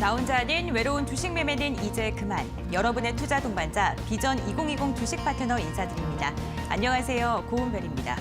나 혼자 아닌 외로운 주식 매매는 이제 그만. 여러분의 투자 동반자 비전 2020 주식 파트너 인사드립니다. 안녕하세요. 고은별입니다.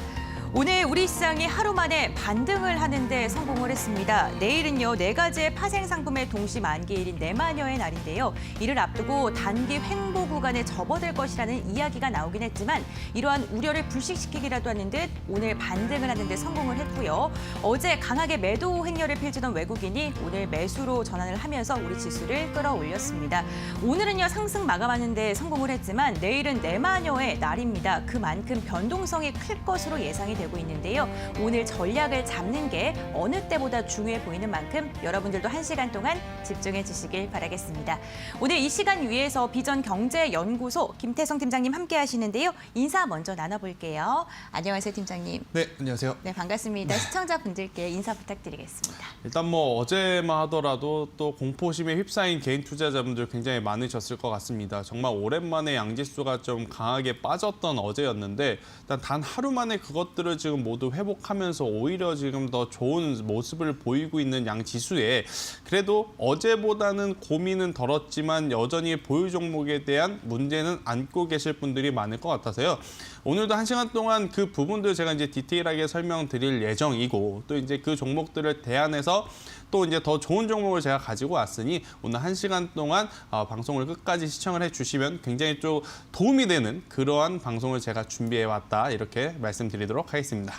오늘 우리 시장이 하루 만에 반등을 하는 데 성공을 했습니다. 내일은요, 4가지의 파생 상품의 동시 만기일인 내마녀의 날인데요. 이를 앞두고 단기 횡보 구간에 접어들 것이라는 이야기가 나오긴 했지만 이러한 우려를 불식시키기라도 하는 듯 오늘 반등을 하는 데 성공을 했고요. 어제 강하게 매도 행렬을 펼치던 외국인이 오늘 매수로 전환을 하면서 우리 지수를 끌어올렸습니다. 오늘은요, 상승 마감하는 데 성공을 했지만 내일은 내마녀의 날입니다. 그만큼 변동성이 클 것으로 예상이 되고 있는데요. 오늘 전략을 잡는 게 어느 때보다 중요해 보이는 만큼 여러분들도 1시간 동안 집중해 주시길 바라겠습니다. 오늘 이 시간 위에서 비전 경제연구소 김태성 팀장님 함께 하시는데요. 인사 먼저 나눠볼게요. 안녕하세요, 팀장님. 네, 안녕하세요. 네, 반갑습니다. 시청자분들께 인사 부탁드리겠습니다. 일단 어제만 하더라도 또 공포심에 휩싸인 개인 투자자분들 굉장히 많으셨을 것 같습니다. 정말 오랜만에 양지수가 좀 강하게 빠졌던 어제였는데 일단 단 하루 만에 그것들을 지금 모두 회복하면서 오히려 지금 더 좋은 모습을 보이고 있는 양지수에 그래도 어제보다는 고민은 덜었지만 여전히 보유 종목에 대한 문제는 안고 계실 분들이 많을 것 같아서요. 오늘도 1시간 동안 그 부분들 제가 이제 디테일하게 설명드릴 예정이고 또 이제 그 종목들을 대안해서 또 이제 더 좋은 종목을 제가 가지고 왔으니 오늘 1시간 동안 방송을 끝까지 시청을 해주시면 굉장히 좀 도움이 되는 그러한 방송을 제가 준비해 왔다 이렇게 말씀드리도록 하겠습니다.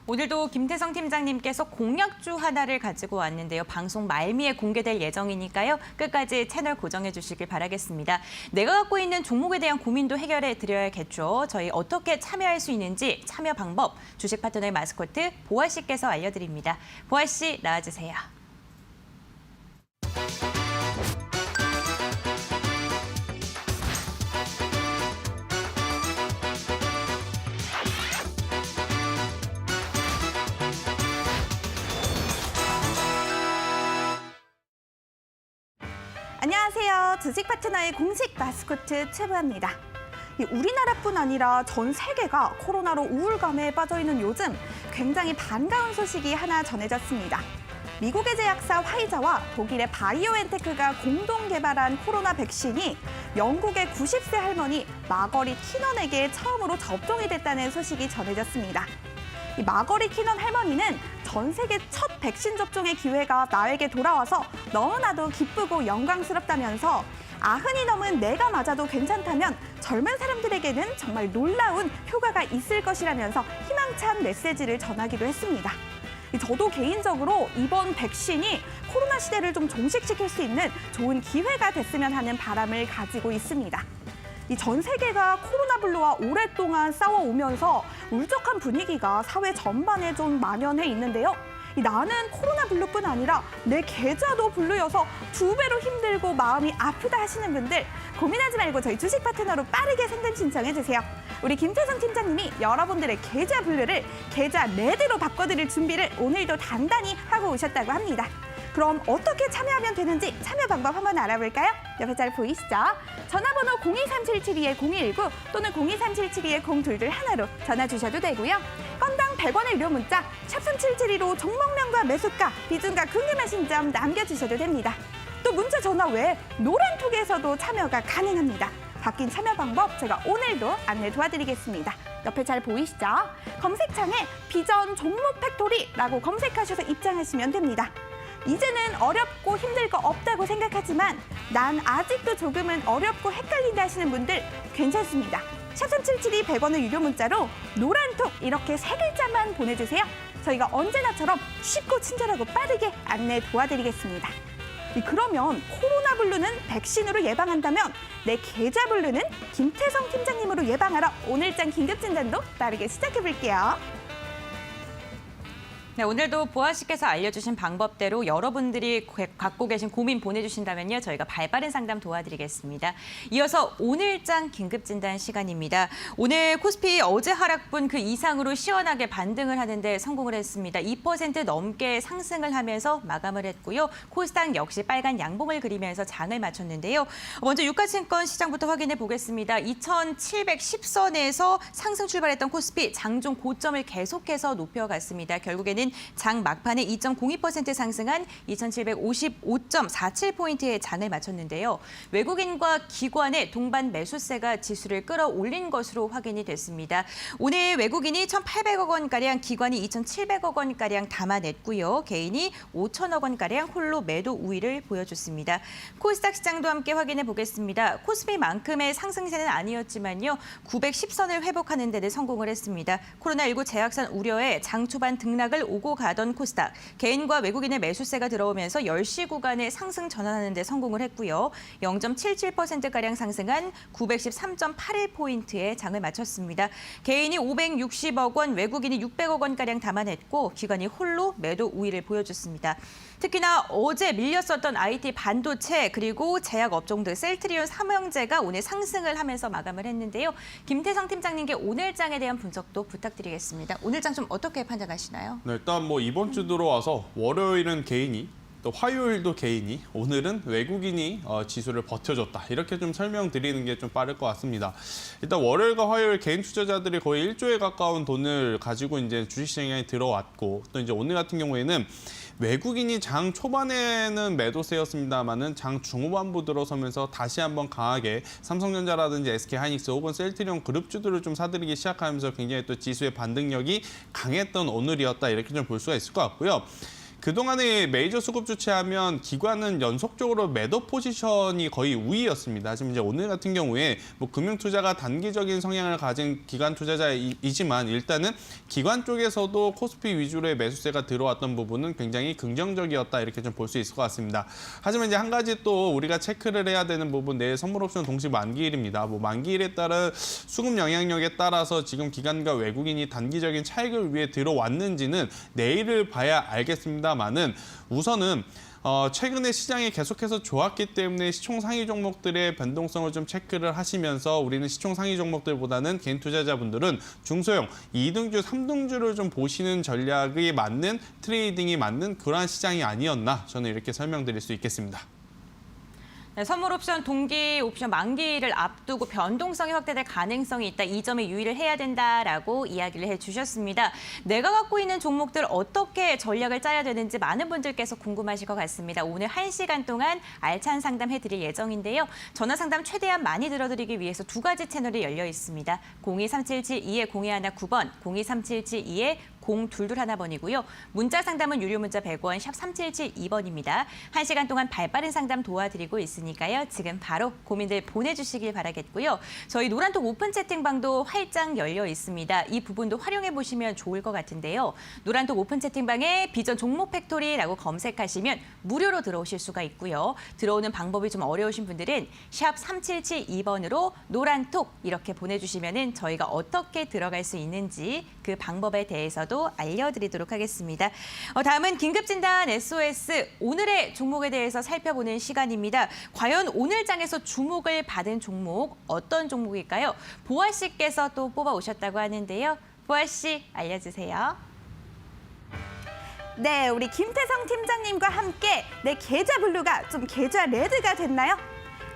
오늘도 김태성 팀장님께서 공약주 하나를 가지고 왔는데요. 방송 말미에 공개될 예정이니까요. 끝까지 채널 고정해 주시길 바라겠습니다. 내가 갖고 있는 종목에 대한 고민도 해결해 드려야겠죠. 저희 어떻게 참여할 수 있는지 참여 방법 주식 파트너의 마스코트 보아 씨께서 알려드립니다. 보아 씨 나와주세요. 안녕하세요. 주식 파트너의 공식 마스코트 최보아입니다. 우리나라뿐 아니라 전 세계가 코로나로 우울감에 빠져 있는 요즘 굉장히 반가운 소식이 하나 전해졌습니다. 미국의 제약사 화이자와 독일의 바이오엔테크가 공동 개발한 코로나 백신이 영국의 90세 할머니 마거리 키넌에게 처음으로 접종이 됐다는 소식이 전해졌습니다. 이 마거리 키넌 할머니는 전 세계 첫 백신 접종의 기회가 나에게 돌아와서 너무나도 기쁘고 영광스럽다면서 90이 넘은 내가 맞아도 괜찮다면 젊은 사람들에게는 정말 놀라운 효과가 있을 것이라면서 희망찬 메시지를 전하기도 했습니다. 저도 개인적으로 이번 백신이 코로나 시대를 좀 종식시킬 수 있는 좋은 기회가 됐으면 하는 바람을 가지고 있습니다. 전 세계가 코로나 블루와 오랫동안 싸워오면서 울적한 분위기가 사회 전반에 좀 만연해 있는데요. 나는 코로나 블루뿐 아니라 내 계좌도 블루여서 2배로 힘들고 마음이 아프다 하시는 분들 고민하지 말고 저희 주식 파트너로 빠르게 상담 신청해 주세요. 우리 김태성 팀장님이 여러분들의 계좌 블루를 계좌 레드로 바꿔드릴 준비를 오늘도 단단히 하고 오셨다고 합니다. 그럼 어떻게 참여하면 되는지 참여 방법 한번 알아볼까요? 옆에 잘 보이시죠? 전화번호 023-772-0219 또는 023-772-0221로 전화 주셔도 되고요. 건당 100원의 유료 문자 샵 3772로 종목명과 매수가, 비중과 궁금하신 점 남겨주셔도 됩니다. 또 문자 전화 외에 노란톡에서도 참여가 가능합니다. 바뀐 참여 방법 제가 오늘도 안내 도와드리겠습니다. 옆에 잘 보이시죠? 검색창에 비전 종목 팩토리라고 검색하셔서 입장하시면 됩니다. 이제는 어렵고 힘들 거 없다고 생각하지만 난 아직도 조금은 어렵고 헷갈린다 하시는 분들 괜찮습니다. 샵 3772 100원의 유료 문자로 노란톡 이렇게 3글자만 보내주세요. 저희가 언제나처럼 쉽고 친절하고 빠르게 안내 도와드리겠습니다. 그러면 코로나 블루는 백신으로 예방한다면 내 계좌 블루는 김태성 팀장님으로 예방하러 오늘장 긴급진단도 빠르게 시작해볼게요. 네, 오늘도 보아 씨께서 알려주신 방법대로 여러분들이 갖고 계신 고민 보내주신다면요. 저희가 발빠른 상담 도와드리겠습니다. 이어서 오늘장 긴급진단 시간입니다. 오늘 코스피 어제 하락분 그 이상으로 시원하게 반등을 하는데 성공을 했습니다. 2% 넘게 상승을 하면서 마감을 했고요. 코스닥 역시 빨간 양봉을 그리면서 장을 마쳤는데요. 먼저 유가증권 시장부터 확인해 보겠습니다. 2710선에서 상승 출발했던 코스피 장중 고점을 계속해서 높여갔습니다. 결국에는 외국인은 장 막판에 2.02% 상승한 2,755.47포인트의 장을 마쳤는데요. 외국인과 기관의 동반 매수세가 지수를 끌어올린 것으로 확인이 됐습니다. 오늘 외국인이 1,800억 원가량, 기관이 2,700억 원가량 담아냈고요. 개인이 5천억 원가량 홀로 매도 우위를 보여줬습니다. 코스닥 시장도 함께 확인해 보겠습니다. 코스피만큼의 상승세는 아니었지만요. 910선을 회복하는 데는 성공을 했습니다. 코로나19 재확산 우려에 장 초반 등락을 오고 가던 코스닥. 개인과 외국인의 매수세가 들어오면서 10시 구간에 상승 전환하는 데 성공을 했고요. 0.77%가량 상승한 913.81포인트의 장을 마쳤습니다. 개인이 560억 원, 외국인이 600억 원가량 담아냈고 기관이 홀로 매도 우위를 보여줬습니다. 특히나 어제 밀렸었던 IT 반도체 그리고 제약 업종 등 셀트리온 삼형제가 오늘 상승을 하면서 마감을 했는데요. 김태성 팀장님께 오늘 장에 대한 분석도 부탁드리겠습니다. 오늘 장 좀 어떻게 판단하시나요? 네, 일단 뭐 이번 주 들어와서 월요일은 개인이 또 화요일도 개인이 오늘은 외국인이 지수를 버텨줬다. 이렇게 좀 설명드리는 게 좀 빠를 것 같습니다. 일단 월요일과 화요일 개인 투자자들이 거의 1조에 가까운 돈을 가지고 이제 주식시장에 들어왔고 또 이제 오늘 같은 경우에는 외국인이 장 초반에는 매도세였습니다만은 장 중후반부 들어서면서 다시 한번 강하게 삼성전자라든지 SK하이닉스 혹은 셀트리온 그룹주들을 좀 사들이기 시작하면서 굉장히 또 지수의 반등력이 강했던 오늘이었다. 이렇게 좀 볼 수가 있을 것 같고요. 그동안에 메이저 수급 주체하면 기관은 연속적으로 매도 포지션이 거의 우위였습니다. 하지만 이제 오늘 같은 경우에 뭐 금융 투자가 단기적인 성향을 가진 기관 투자자이지만 일단은 기관 쪽에서도 코스피 위주로의 매수세가 들어왔던 부분은 굉장히 긍정적이었다. 이렇게 좀 볼 수 있을 것 같습니다. 하지만 이제 한 가지 또 우리가 체크를 해야 되는 부분, 내일 선물 옵션 동시 만기일입니다. 뭐 만기일에 따른 수급 영향력에 따라서 지금 기관과 외국인이 단기적인 차익을 위해 들어왔는지는 내일을 봐야 알겠습니다. 많은 우선은 최근에 시장이 계속해서 좋았기 때문에 시총 상위 종목들의 변동성을 좀 체크를 하시면서 우리는 시총 상위 종목들보다는 개인 투자자분들은 중소형 2등주, 3등주를 좀 보시는 전략이 맞는 트레이딩이 맞는 그러한 시장이 아니었나 저는 이렇게 설명드릴 수 있겠습니다. 네, 선물 옵션 동기 옵션 만기를 앞두고 변동성이 확대될 가능성이 있다. 이 점에 유의를 해야 된다라고 이야기를 해주셨습니다. 내가 갖고 있는 종목들 어떻게 전략을 짜야 되는지 많은 분들께서 궁금하실 것 같습니다. 오늘 1시간 동안 알찬 상담해드릴 예정인데요. 전화 상담 최대한 많이 들어드리기 위해서 두 가지 채널이 열려 있습니다. 023772-0119번, 023772-0221번이고요. 문자 상담은 유료 문자 100원, 샵 3772번입니다. 1시간 동안 발빠른 상담 도와드리고 있으니까요. 지금 바로 고민들 보내주시길 바라겠고요. 저희 노란톡 오픈 채팅방도 활짝 열려 있습니다. 이 부분도 활용해 보시면 좋을 것 같은데요. 노란톡 오픈 채팅방에 비전 종목 팩토리라고 검색하시면 무료로 들어오실 수가 있고요. 들어오는 방법이 좀 어려우신 분들은 샵 3772번으로 노란톡 이렇게 보내주시면 저희가 어떻게 들어갈 수 있는지 그 방법에 대해서도 알려드리도록 하겠습니다. 다음은 긴급진단 SOS 오늘의 종목에 대해서 살펴보는 시간입니다. 과연 오늘 장에서 주목을 받은 종목 어떤 종목일까요? 보아 씨께서 또 뽑아오셨다고 하는데요. 보아 씨 알려주세요. 네, 우리 김태성 팀장님과 함께 내 계좌 블루가 좀 계좌 레드가 됐나요?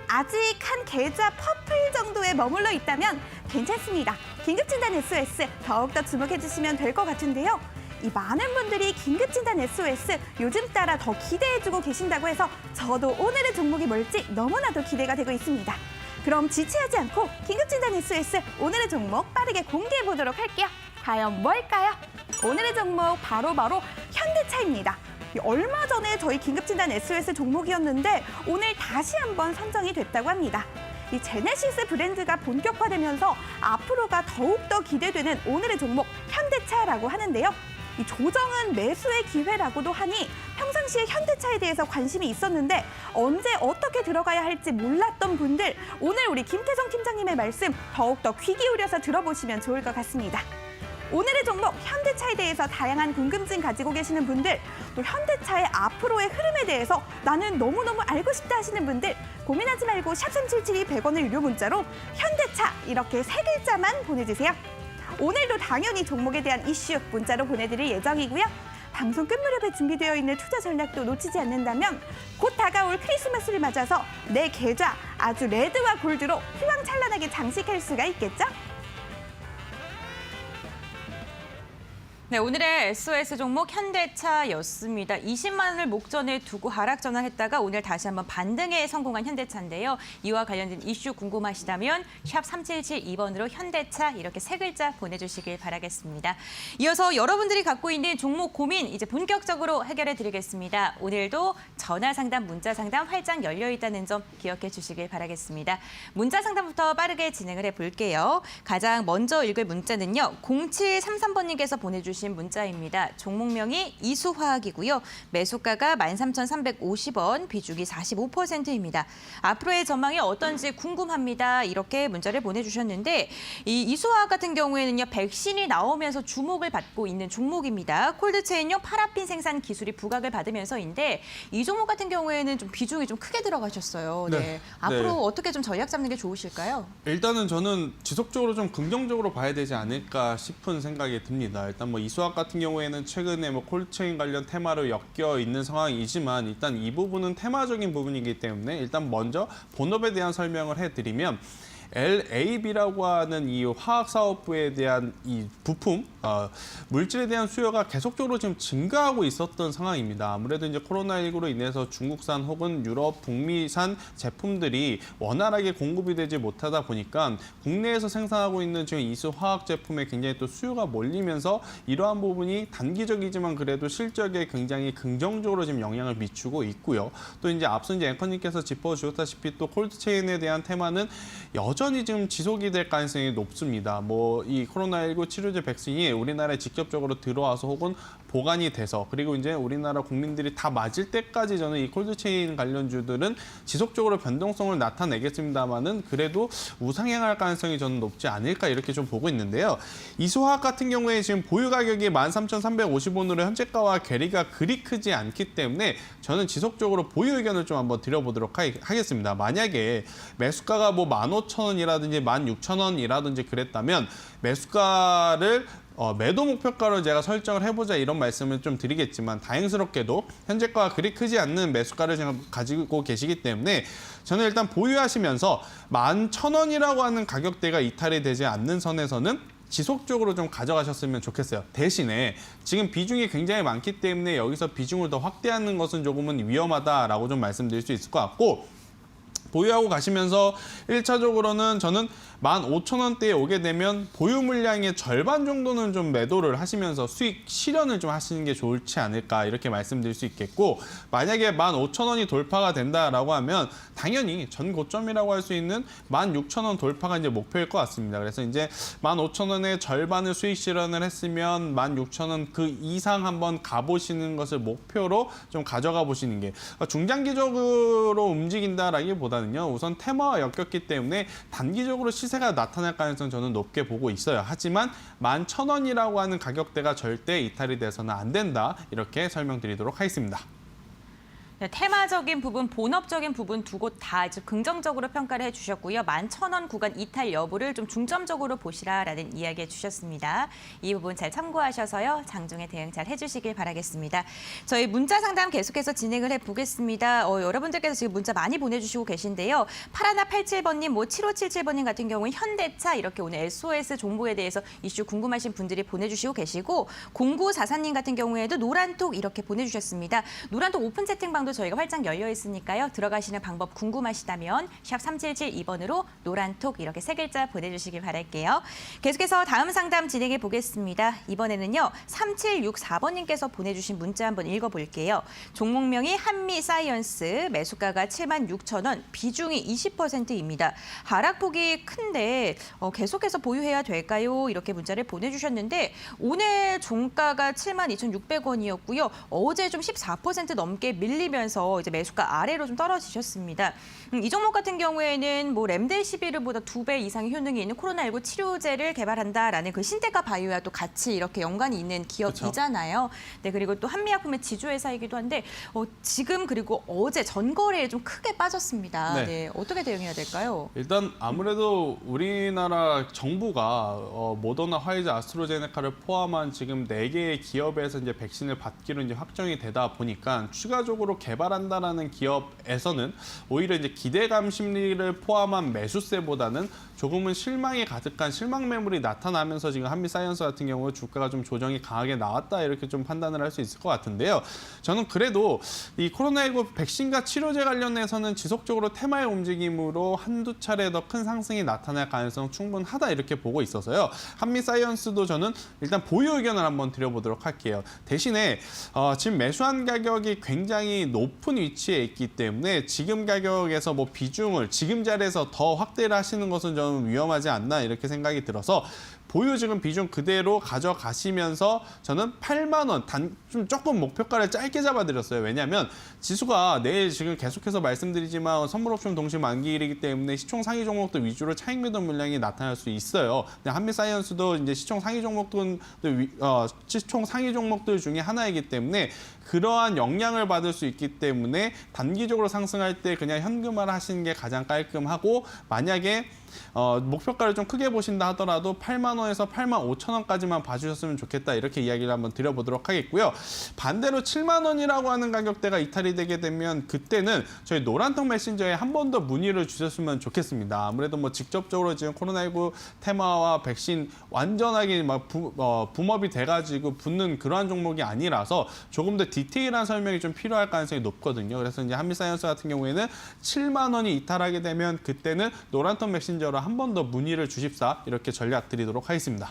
아직 한 계좌 퍼플 정도에 머물러 있다면 괜찮습니다. 긴급진단 SOS 더욱더 주목해주시면 될 것 같은데요. 이 많은 분들이 긴급진단 SOS 요즘 따라 더 기대해주고 계신다고 해서 저도 오늘의 종목이 뭘지 너무나도 기대가 되고 있습니다. 그럼 지체하지 않고 긴급진단 SOS 오늘의 종목 빠르게 공개해보도록 할게요. 과연 뭘까요? 오늘의 종목 바로 현대차입니다. 얼마 전에 저희 긴급진단 SOS 종목이었는데 오늘 다시 한번 선정이 됐다고 합니다. 이 제네시스 브랜드가 본격화되면서 앞으로가 더욱더 기대되는 오늘의 종목 현대차라고 하는데요. 이 조정은 매수의 기회라고도 하니 평상시에 현대차에 대해서 관심이 있었는데 언제 어떻게 들어가야 할지 몰랐던 분들 오늘 우리 김태성 팀장님의 말씀 더욱더 귀 기울여서 들어보시면 좋을 것 같습니다. 오늘의 종목 현대차에 대해서 다양한 궁금증 가지고 계시는 분들 또 현대차의 앞으로의 흐름에 대해서 나는 너무너무 알고 싶다 하시는 분들 고민하지 말고 샵3772 100원을 유료 문자로 현대차 이렇게 3글자만 보내주세요. 오늘도 당연히 종목에 대한 이슈 문자로 보내드릴 예정이고요. 방송 끝 무렵에 준비되어 있는 투자 전략도 놓치지 않는다면 곧 다가올 크리스마스를 맞아서 내 계좌 아주 레드와 골드로 휘황찬란하게 장식할 수가 있겠죠? 네, 오늘의 SOS 종목 현대차였습니다. 20만 원을 목전에 두고 하락 전환했다가 오늘 다시 한번 반등에 성공한 현대차인데요. 이와 관련된 이슈 궁금하시다면 샵 3772번으로 현대차 이렇게 세 글자 보내주시길 바라겠습니다. 이어서 여러분들이 갖고 있는 종목 고민 이제 본격적으로 해결해 드리겠습니다. 오늘도 전화 상담, 문자 상담 활짝 열려 있다는 점 기억해 주시길 바라겠습니다. 문자 상담부터 빠르게 진행을 해볼게요. 가장 먼저 읽을 문자는요. 0733번님께서 보내주신 문자입니다. 종목명이 이수화학이고요. 매수가가 13,350원, 비중이 45%입니다. 앞으로의 전망이 어떤지 궁금합니다. 이렇게 문자를 보내주셨는데 이 이수화학 같은 경우에는요. 백신이 나오면서 주목을 받고 있는 종목입니다. 콜드체인용 파라핀 생산 기술이 부각을 받으면서인데 이 종목 같은 경우에는 좀 비중이 좀 크게 들어가셨어요. 네. 네. 앞으로 네. 어떻게 좀 전략 잡는 게 좋으실까요? 일단은 저는 지속적으로 좀 긍정적으로 봐야 되지 않을까 싶은 생각이 듭니다. 일단 뭐 이수학 같은 경우에는 최근에 뭐 콜드체인 관련 테마로 엮여 있는 상황이지만 일단 이 부분은 테마적인 부분이기 때문에 일단 먼저 본업에 대한 설명을 해드리면 LAB라고 하는 이 화학사업부에 대한 이 부품, 물질에 대한 수요가 계속적으로 지금 증가하고 있었던 상황입니다. 아무래도 이제 코로나19로 인해서 중국산 혹은 유럽, 북미산 제품들이 원활하게 공급이 되지 못하다 보니까 국내에서 생산하고 있는 지금 이수 화학 제품에 굉장히 또 수요가 몰리면서 이러한 부분이 단기적이지만 그래도 실적에 굉장히 긍정적으로 지금 영향을 미치고 있고요. 또 이제 앞서 이제 앵커님께서 짚어주셨다시피 또 콜드체인에 대한 테마는 여전히 지금 지속이 될 가능성이 높습니다. 뭐 이 코로나19 치료제 백신이 우리나라에 직접적으로 들어와서 혹은 보관이 돼서 그리고 이제 우리나라 국민들이 다 맞을 때까지 저는 이 콜드체인 관련주들은 지속적으로 변동성을 나타내겠습니다만은 그래도 우상향할 가능성이 저는 높지 않을까 이렇게 좀 보고 있는데요. 이수화학 같은 경우에 지금 보유 가격이 13,350원으로 현재가와 괴리가 그리 크지 않기 때문에 저는 지속적으로 보유 의견을 좀 한번 드려보도록 하겠습니다. 만약에 매수가가 뭐 15,000원이라든지 16,000원이라든지 그랬다면 매수가를 매도 목표가로 제가 설정을 해보자 이런 말씀을 좀 드리겠지만 다행스럽게도 현재가가 그리 크지 않는 매수가를 지금 가지고 계시기 때문에 저는 일단 보유하시면서 11,000원이라고 하는 가격대가 이탈이 되지 않는 선에서는 지속적으로 좀 가져가셨으면 좋겠어요. 대신에 지금 비중이 굉장히 많기 때문에 여기서 비중을 더 확대하는 것은 조금은 위험하다라고 좀 말씀드릴 수 있을 것 같고 보유하고 가시면서 1차적으로는 저는 15,000원대에 오게 되면 보유 물량의 절반 정도는 좀 매도를 하시면서 수익 실현을 좀 하시는 게 좋지 않을까 이렇게 말씀드릴 수 있겠고 만약에 15,000원이 돌파가 된다라고 하면 당연히 전 고점이라고 할 수 있는 16,000원 돌파가 이제 목표일 것 같습니다. 그래서 이제 15,000원의 절반을 수익 실현을 했으면 16,000원 그 이상 한번 가보시는 것을 목표로 좀 가져가 보시는 게 중장기적으로 움직인다라기보다는요. 우선 테마와 엮였기 때문에 단기적으로 시세가 나타날 가능성 저는 높게 보고 있어요. 하지만 11,000원이라고 하는 가격대가 절대 이탈이 돼서는 안 된다. 이렇게 설명드리도록 하겠습니다. 네, 테마적인 부분, 본업적인 부분 두 곳 다 아주 긍정적으로 평가를 해주셨고요. 11,000원 구간 이탈 여부를 좀 중점적으로 보시라라는 이야기 해주셨습니다. 이 부분 잘 참고하셔서요. 장중에 대응 잘 해주시길 바라겠습니다. 저희 문자 상담 계속해서 진행을 해보겠습니다. 여러분들께서 지금 문자 많이 보내주시고 계신데요. 파라나 87번님, 7577번님 같은 경우는 현대차 이렇게 오늘 SOS 정보에 대해서 이슈 궁금하신 분들이 보내주시고 계시고 0944님 같은 경우에도 노란톡 이렇게 보내주셨습니다. 노란톡 오픈 채팅방 저희가 활짝 열려 있으니까요. 들어가시는 방법 궁금하시다면 샵 3772번으로 노란톡 이렇게 세 글자 보내주시길 바랄게요. 계속해서 다음 상담 진행해 보겠습니다. 이번에는요. 3764번님께서 보내주신 문자 한번 읽어볼게요. 종목명이 한미사이언스, 매수가가 76,000원, 비중이 20%입니다. 하락폭이 큰데 계속해서 보유해야 될까요? 이렇게 문자를 보내주셨는데 오늘 종가가 72,600원이었고요. 어제 좀 14% 넘게 밀리면서 이제 매수가 아래로 좀 떨어지셨습니다. 이 종목 같은 경우에는 뭐 렘데시비르보다 2배 이상의 효능이 있는 코로나19 치료제를 개발한다라는 그 신테카 바이오와 또 같이 이렇게 연관이 있는 기업이잖아요. 네, 그리고 또 한미약품의 지주회사이기도 한데 지금 그리고 어제 전거래에 좀 크게 빠졌습니다. 네. 네, 어떻게 대응해야 될까요? 일단 아무래도 우리나라 정부가 모더나, 화이자, 아스트라제네카를 포함한 지금 4개의 기업에서 이제 백신을 받기로 이제 확정이 되다 보니까 추가적으로 개발한다라는 기업에서는 오히려 이제 기대감 심리를 포함한 매수세보다는 조금은 실망이 가득한 실망 매물이 나타나면서 지금 한미사이언스 같은 경우 주가가 좀 조정이 강하게 나왔다 이렇게 좀 판단을 할 수 있을 것 같은데요. 저는 그래도 이 코로나19 백신과 치료제 관련해서는 지속적으로 테마의 움직임으로 한두 차례 더 큰 상승이 나타날 가능성 충분하다 이렇게 보고 있어서요. 한미사이언스도 저는 일단 보유 의견을 한번 드려보도록 할게요. 대신에 지금 매수한 가격이 굉장히 높은 위치에 있기 때문에 지금 가격에서 뭐 비중을 지금 자리에서 더 확대를 하시는 것은 좀 위험하지 않나 이렇게 생각이 들어서 보유 지금 비중 그대로 가져가시면서 저는 8만 원, 좀 조금 목표가를 짧게 잡아드렸어요. 왜냐하면 지수가 내일 지금 계속해서 말씀드리지만 선물 옵션 동시 만기일이기 때문에 시총 상위 종목들 위주로 차익 매도 물량이 나타날 수 있어요. 근데 한미사이언스도 이제 시총 상위 종목들 중에 하나이기 때문에 그러한 영향을 받을 수 있기 때문에 단기적으로 상승할 때 그냥 현금화를 하시는 게 가장 깔끔하고 만약에 목표가를 좀 크게 보신다 하더라도 8만 원에서 8만 5천 원까지만 봐주셨으면 좋겠다 이렇게 이야기를 한번 드려보도록 하겠고요. 반대로 7만 원이라고 하는 가격대가 이탈이 되게 되면 그때는 저희 노란통 메신저에 한 번 더 문의를 주셨으면 좋겠습니다. 아무래도 뭐 직접적으로 지금 코로나19 테마와 백신 완전하게 막 붐업이 돼가지고 붙는 그러한 종목이 아니라서 조금 더 디테일한 설명이 좀 필요할 가능성이 높거든요. 그래서 이제 한미사이언스 같은 경우에는 7만 원이 이탈하게 되면 그때는 노란통 메신저로 한 번 더 문의를 주십사 이렇게 전략 드리도록 하겠습니다.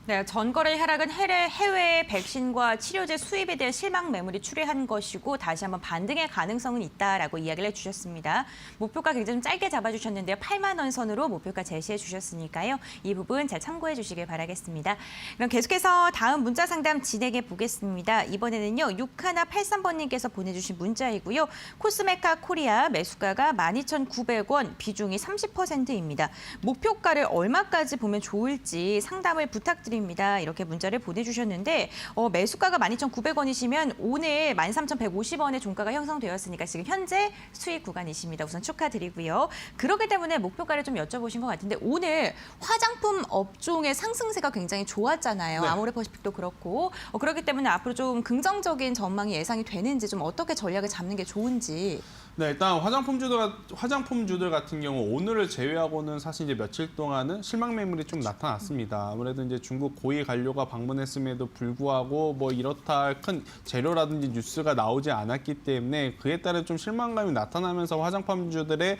네, 전거래 하락은 해외 백신과 치료제 수입에 대한 실망 매물이 출회한 것이고 다시 한번 반등의 가능성은 있다라고 이야기를 해주셨습니다. 목표가 굉장히 좀 짧게 잡아주셨는데요. 8만 원 선으로 목표가 제시해 주셨으니까요. 이 부분 잘 참고해 주시길 바라겠습니다. 그럼 계속해서 다음 문자 상담 진행해 보겠습니다. 이번에는요. 6183번님께서 보내주신 문자이고요. 코스메카 코리아 매수가가 12,900원, 비중이 30%입니다. 목표가를 얼마까지 보면 좋을지 상담을 부탁드립니다. 이렇게 문자를 보내주셨는데 매수가가 12,900원이시면 오늘 13,150원의 종가가 형성되었으니까 지금 현재 수익 구간이십니다. 우선 축하드리고요. 그렇기 때문에 목표가를 좀 여쭤보신 것 같은데 오늘 화장품 업종의 상승세가 굉장히 좋았잖아요. 네. 아모레퍼시픽도 그렇고 그렇기 때문에 앞으로 좀 긍정적인 전망이 예상이 되는지 좀 어떻게 전략을 잡는 게 좋은지. 네, 일단 화장품주들 같은 경우 오늘을 제외하고는 사실 이제 며칠 동안은 실망 매물이 좀 나타났습니다. 아무래도 이제 중국 고위 관료가 방문했음에도 불구하고 뭐 이렇다 할 큰 재료라든지 뉴스가 나오지 않았기 때문에 그에 따른 좀 실망감이 나타나면서 화장품주들의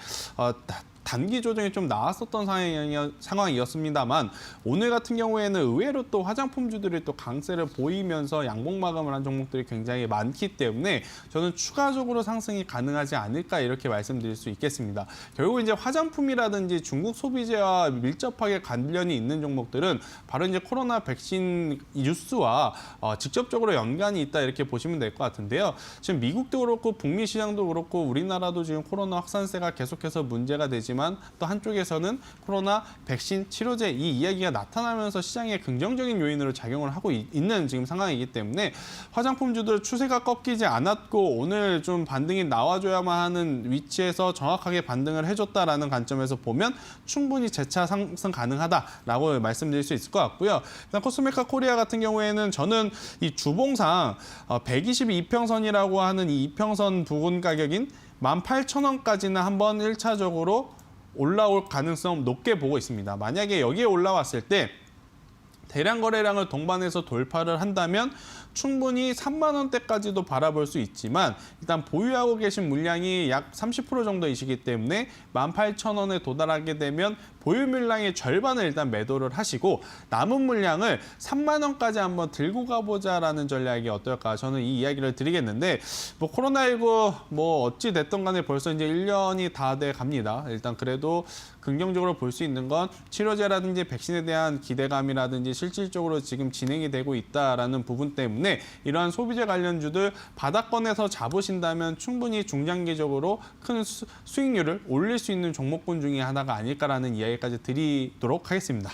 단기 조정이 좀 나왔었던 상황이었습니다만 오늘 같은 경우에는 의외로 또 화장품주들이 또 강세를 보이면서 양봉 마감을 한 종목들이 굉장히 많기 때문에 저는 추가적으로 상승이 가능하지 않을까 이렇게 말씀드릴 수 있겠습니다. 결국 이제 화장품이라든지 중국 소비재와 밀접하게 관련이 있는 종목들은 바로 이제 코로나 백신 뉴스와 직접적으로 연관이 있다 이렇게 보시면 될 것 같은데요. 지금 미국도 그렇고 북미 시장도 그렇고 우리나라도 지금 코로나 확산세가 계속해서 문제가 되지만 또 한쪽에서는 코로나 백신 치료제 이 이야기가 나타나면서 시장에 긍정적인 요인으로 작용을 하고 있는 지금 상황이기 때문에 화장품주들 추세가 꺾이지 않았고 오늘 좀 반등이 나와줘야만 하는 위치에서 정확하게 반등을 해줬다라는 관점에서 보면 충분히 재차 상승 가능하다라고 말씀드릴 수 있을 것 같고요. 일단 코스메카 코리아 같은 경우에는 저는 이 주봉상 122평선이라고 하는 이 이평선 부근 가격인 18,000원까지는 한번 1차적으로 올라올 가능성 높게 보고 있습니다. 만약에 여기에 올라왔을 때 대량 거래량을 동반해서 돌파를 한다면 충분히 3만 원대까지도 바라볼 수 있지만 일단 보유하고 계신 물량이 약 30% 정도이시기 때문에 18,000원에 도달하게 되면 보유 물량의 절반을 일단 매도를 하시고 남은 물량을 3만 원까지 한번 들고 가보자라는 전략이 어떨까 저는 이 이야기를 드리겠는데 뭐 코로나19 뭐 어찌 됐든 간에 벌써 이제 1년이 다 돼 갑니다. 일단 그래도 긍정적으로 볼 수 있는 건 치료제라든지 백신에 대한 기대감이라든지 실질적으로 지금 진행이 되고 있다라는 부분 때문에 이러한 소비재 관련주들 바닥권에서 잡으신다면 충분히 중장기적으로 큰 수익률을 올릴 수 있는 종목군 중에 하나가 아닐까라는 이야기까지 드리도록 하겠습니다.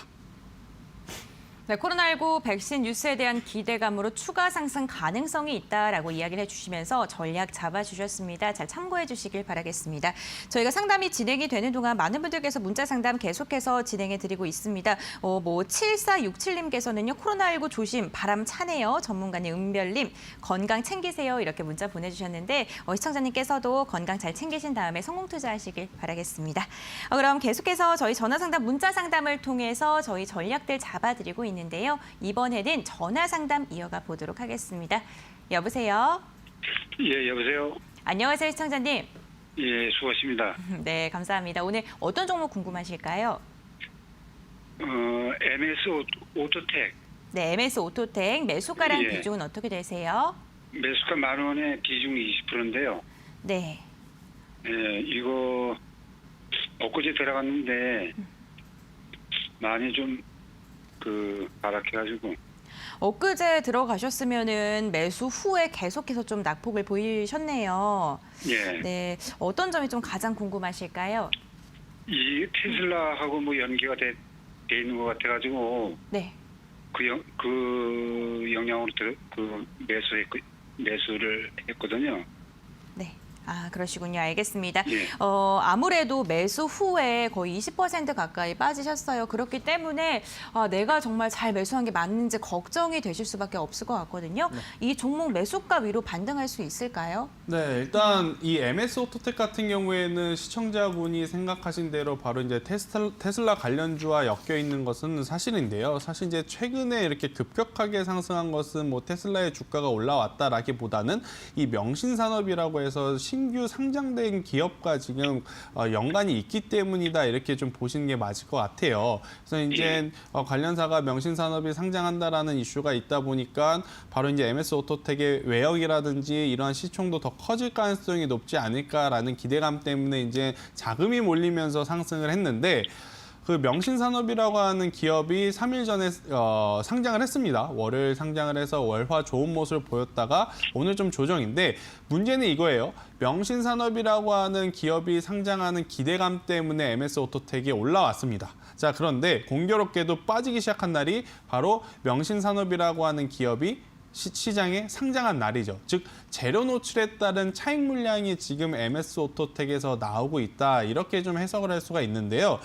네, 코로나19 백신 뉴스에 대한 기대감으로 추가 상승 가능성이 있다라고 이야기를 해주시면서 전략 잡아주셨습니다. 잘 참고해 주시길 바라겠습니다. 저희가 상담이 진행이 되는 동안 많은 분들께서 문자 상담 계속해서 진행해 드리고 있습니다. 7467님께서는요. 코로나19 조심, 바람 차네요. 전문가님, 은별님, 건강 챙기세요. 이렇게 문자 보내주셨는데 시청자님께서도 건강 잘 챙기신 다음에 성공 투자하시길 바라겠습니다. 그럼 계속해서 저희 전화 상담, 문자 상담을 통해서 저희 전략들 잡아드리고 있는데요. 이번에는 전화 상담 이어가 보도록 하겠습니다. 여보세요? 예, 여보세요? 안녕하세요, 시청자님. 예, 수고하십니다. 네, 감사합니다. 오늘 어떤 종목 궁금하실까요? MS 오토텍. 네, MS 오토텍 매수가랑 예. 비중은 어떻게 되세요? 매수가 10,000원에 비중 20%인데요. 네. 예, 이거 엊그제 들어갔는데 많이 좀 바락해가지고. 엊그제 들어가셨으면은 매수 후에 계속해서 좀 낙폭을 보이셨네요. 예. 네, 어떤 점이 좀 가장 궁금하실까요? 이 테슬라하고 뭐 연계가 돼 있는 것 같아가지고 네. 그 영향으로 매수를 했거든요. 네. 아, 그러시군요. 알겠습니다. 예. 아무래도 매수 후에 거의 20% 가까이 빠지셨어요. 그렇기 때문에 내가 정말 잘 매수한 게 맞는지 걱정이 되실 수밖에 없을 것 같거든요. 이 종목 매수가 위로 반등할 수 있을까요? 네, 일단 이 MS 오토텍 같은 경우에는 시청자분이 생각하신 대로 바로 이제 테슬라 관련주와 엮여 있는 것은 사실인데요. 사실 이제 최근에 이렇게 급격하게 상승한 것은 뭐 테슬라의 주가가 올라왔다라기보다는 이 명신산업이라고 해서 신규 상장된 기업과 지금 연관이 있기 때문이다 이렇게 좀 보시는 게 맞을 것 같아요. 그래서 이제 관련사가 명신산업이 상장한다라는 이슈가 있다 보니까 바로 이제 MS 오토텍의 외역이라든지 이러한 시총도 더 커질 가능성이 높지 않을까라는 기대감 때문에 이제 자금이 몰리면서 상승을 했는데. 그 명신산업이라고 하는 기업이 3일 전에 상장을 했습니다. 월요일 상장을 해서 월화 좋은 모습을 보였다가 오늘 좀 조정인데 문제는 이거예요. 명신산업이라고 하는 기업이 상장하는 기대감 때문에 MS 오토텍이 올라왔습니다. 자, 그런데 공교롭게도 빠지기 시작한 날이 바로 명신산업이라고 하는 기업이 시장에 상장한 날이죠. 즉 재료 노출에 따른 차익 물량이 지금 MS 오토텍에서 나오고 있다. 이렇게 좀 해석을 할 수가 있는데요.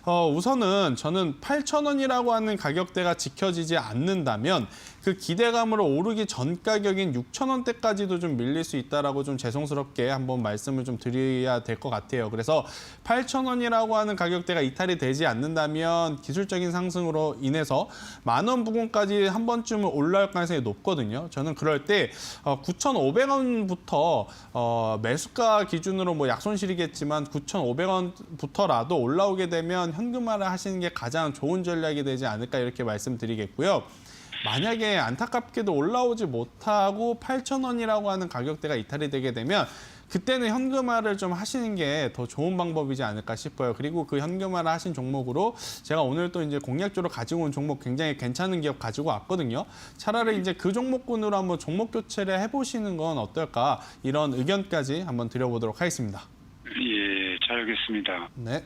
우선은 저는 8,000원이라고 하는 가격대가 지켜지지 않는다면 그 기대감으로 오르기 전 가격인 6,000원대까지도 좀 밀릴 수 있다라고 좀 죄송스럽게 한번 말씀을 좀 드려야 될 것 같아요. 그래서 8,000원이라고 하는 가격대가 이탈이 되지 않는다면 기술적인 상승으로 인해서 10,000원 부근까지 한 번쯤은 올라올 가능성이 높거든요. 저는 그럴 때 9,500원부터 매수가 기준으로 뭐 약손실이겠지만 9,500원부터라도 올라오게 되면 현금화를 하시는 게 가장 좋은 전략이 되지 않을까 이렇게 말씀드리겠고요. 만약에 안타깝게도 올라오지 못하고 8,000원이라고 하는 가격대가 이탈이 되게 되면 그때는 현금화를 좀 하시는 게 더 좋은 방법이지 않을까 싶어요. 그리고 그 현금화를 하신 종목으로 제가 오늘 또 이제 공략주로 가지고 온 종목 굉장히 괜찮은 기업 가지고 왔거든요. 차라리 이제 그 종목군으로 한번 종목 교체를 해보시는 건 어떨까 이런 의견까지 한번 드려보도록 하겠습니다. 예, 잘 알겠습니다. 네.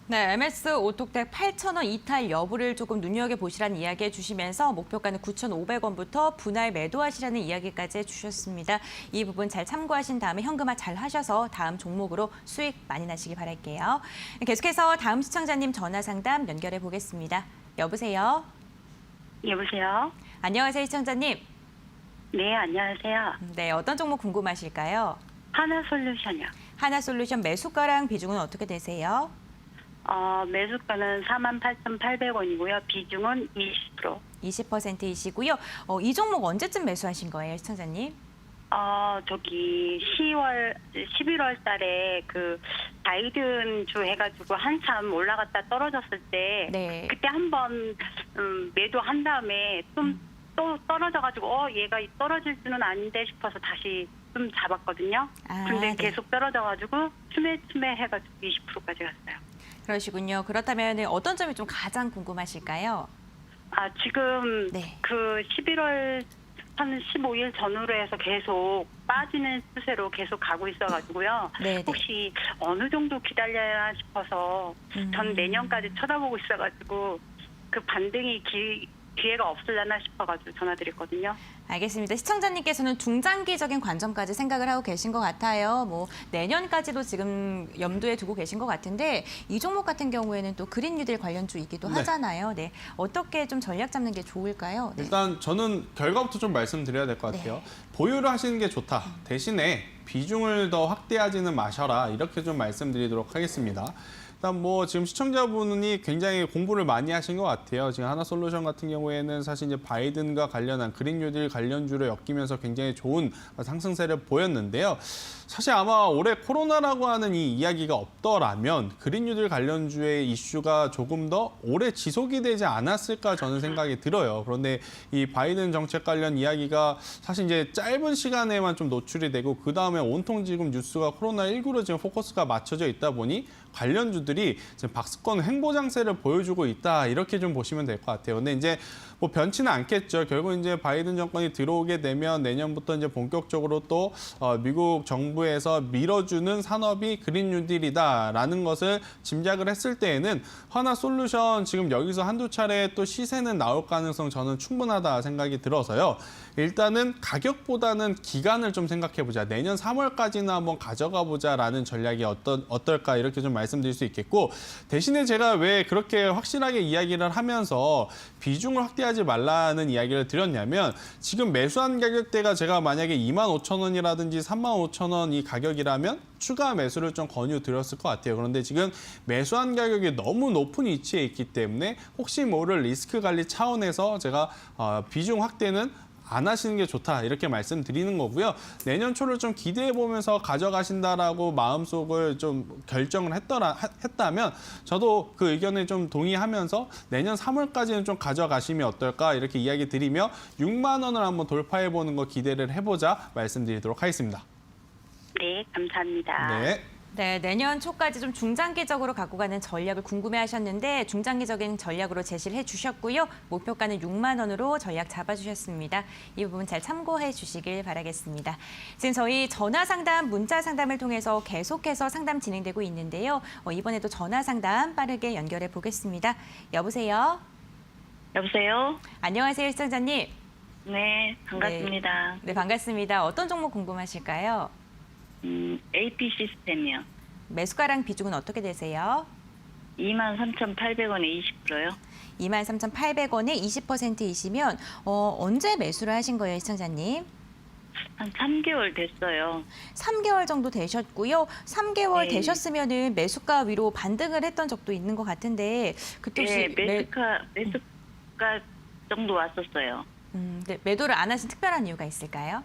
네, MS 오토텍 8,000원 이탈 여부를 조금 눈여겨보시라는 이야기 해주시면서 목표가는 9,500원부터 분할 매도하시라는 이야기까지 해주셨습니다. 이 부분 잘 참고하신 다음에 현금화 잘 하셔서 다음 종목으로 수익 많이 나시기 바랄게요. 계속해서 다음 시청자님 전화 상담 연결해 보겠습니다. 여보세요? 여보세요? 안녕하세요, 시청자님. 네, 안녕하세요. 네, 어떤 종목 궁금하실까요? 하나솔루션이요. 하나솔루션 매수가랑 비중은 어떻게 되세요? 매수가는 48,800원이고요. 비중은 20%. 20%이시고요. 이 종목 언제쯤 매수하신 거예요, 시청자님? 11월 달에 그 바이든 주 해가지고 한참 올라갔다 떨어졌을 때 네. 그때 한번 매도한 다음에 좀 또 떨어져가지고 얘가 떨어질 수는 아닌데 싶어서 다시 좀 잡았거든요. 근데 네. 계속 떨어져가지고 추매 해가지고 20%까지 갔어요. 그러시군요. 그렇다면 어떤 점이 좀 가장 궁금하실까요? 지금 네. 그 11월 한 15일 전후로 해서 계속 빠지는 추세로 계속 가고 있어가지고요. 네네. 혹시 어느 정도 기다려야 싶어서 전 내년까지 쳐다보고 있어가지고 그 반등이 기회가 없으려나 싶어가지고 전화드렸거든요. 알겠습니다. 시청자님께서는 중장기적인 관점까지 생각을 하고 계신 것 같아요. 뭐 내년까지도 지금 염두에 두고 계신 것 같은데 이 종목 같은 경우에는 또 그린 뉴딜 관련주이기도 네. 하잖아요. 네, 어떻게 좀 전략 잡는 게 좋을까요? 네. 일단 저는 결과부터 좀 말씀드려야 될 것 같아요. 보유를 하시는 게 좋다. 대신에 비중을 더 확대하지는 마셔라. 이렇게 좀 말씀드리도록 하겠습니다. 일단 뭐 지금 시청자분이 굉장히 공부를 많이 하신 것 같아요. 지금 하나솔루션 같은 경우에는 사실 이제 바이든과 관련한 그린 뉴딜 관련주로 엮이면서 굉장히 좋은 상승세를 보였는데요. 사실 아마 올해 코로나라고 하는 이 이야기가 없더라면 그린 뉴딜 관련주의 이슈가 조금 더 오래 지속이 되지 않았을까 저는 생각이 들어요. 그런데 이 바이든 정책 관련 이야기가 사실 이제 짧은 시간에만 좀 노출이 되고 그 다음에 온통 지금 뉴스가 코로나19로 지금 포커스가 맞춰져 있다 보니 관련주들이 지금 박스권 횡보장세를 보여주고 있다 이렇게 좀 보시면 될 것 같아요. 근데 이제 뭐 변치는 않겠죠. 결국 이제 바이든 정권이 들어오게 되면 내년부터 이제 본격적으로 또 미국 정부에서 밀어주는 산업이 그린 뉴딜이다라는 것을 짐작을 했을 때에는 하나솔루션 지금 여기서 한두 차례 또 시세는 나올 가능성 저는 충분하다 생각이 들어서요. 일단은 가격보다는 기간을 좀 생각해보자. 내년 3월까지는 한번 가져가 보자라는 전략이 어떨까 이렇게 좀 말씀드릴 수 있겠고 대신에 제가 왜 그렇게 확실하게 이야기를 하면서 비중을 확대하지 말라는 이야기를 드렸냐면 지금 매수한 가격대가 제가 만약에 25,000원이라든지 35,000원 이 가격이라면 추가 매수를 좀 권유드렸을 것 같아요. 그런데 지금 매수한 가격이 너무 높은 위치에 있기 때문에 혹시 모를 리스크 관리 차원에서 제가 비중 확대는 안 하시는 게 좋다 이렇게 말씀드리는 거고요. 내년 초를 좀 기대해 보면서 가져가신다라고 마음속을 좀 결정을 했다면 저도 그 의견에 좀 동의하면서 내년 3월까지는 좀 가져가시면 어떨까 이렇게 이야기 드리며 6만 원을 한번 돌파해 보는 거 기대를 해보자 말씀드리도록 하겠습니다. 네, 감사합니다. 네. 네, 내년 초까지 좀 중장기적으로 갖고 가는 전략을 궁금해하셨는데 중장기적인 전략으로 제시를 해주셨고요. 목표가는 6만 원으로 전략 잡아주셨습니다. 이 부분 잘 참고해 주시길 바라겠습니다. 지금 저희 전화 상담, 문자 상담을 통해서 계속해서 상담 진행되고 있는데요. 이번에도 전화 상담 빠르게 연결해 보겠습니다. 여보세요? 여보세요? 안녕하세요, 시청자님. 네, 반갑습니다. 네, 반갑습니다. 어떤 종목 궁금하실까요? AP 시스템이요. 매수가랑 비중은 어떻게 되세요? 23,800원에 20%요. 23,800원에 20%이시면 언제 매수를 하신 거예요, 시청자님? 한 3개월 됐어요. 3개월 정도 되셨고요. 3개월 네. 되셨으면은 매수가 위로 반등을 했던 적도 있는 것 같은데 그때 혹시 네, 매수가 정도 왔었어요. 네, 매도를 안 하신 특별한 이유가 있을까요?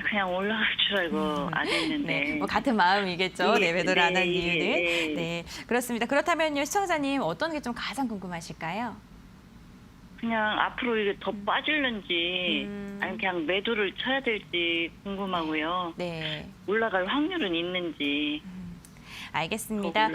그냥 올라갈 줄 알고 안 했는데. 네, 뭐 같은 마음이겠죠. 네, 매도를 안 한 네, 이유는. 네. 네, 그렇습니다. 그렇다면요, 시청자님 어떤 게 좀 가장 궁금하실까요? 그냥 앞으로 이게 더 빠질는지 아니면 그냥 매도를 쳐야 될지 궁금하고요. 네. 올라갈 확률은 있는지. 알겠습니다.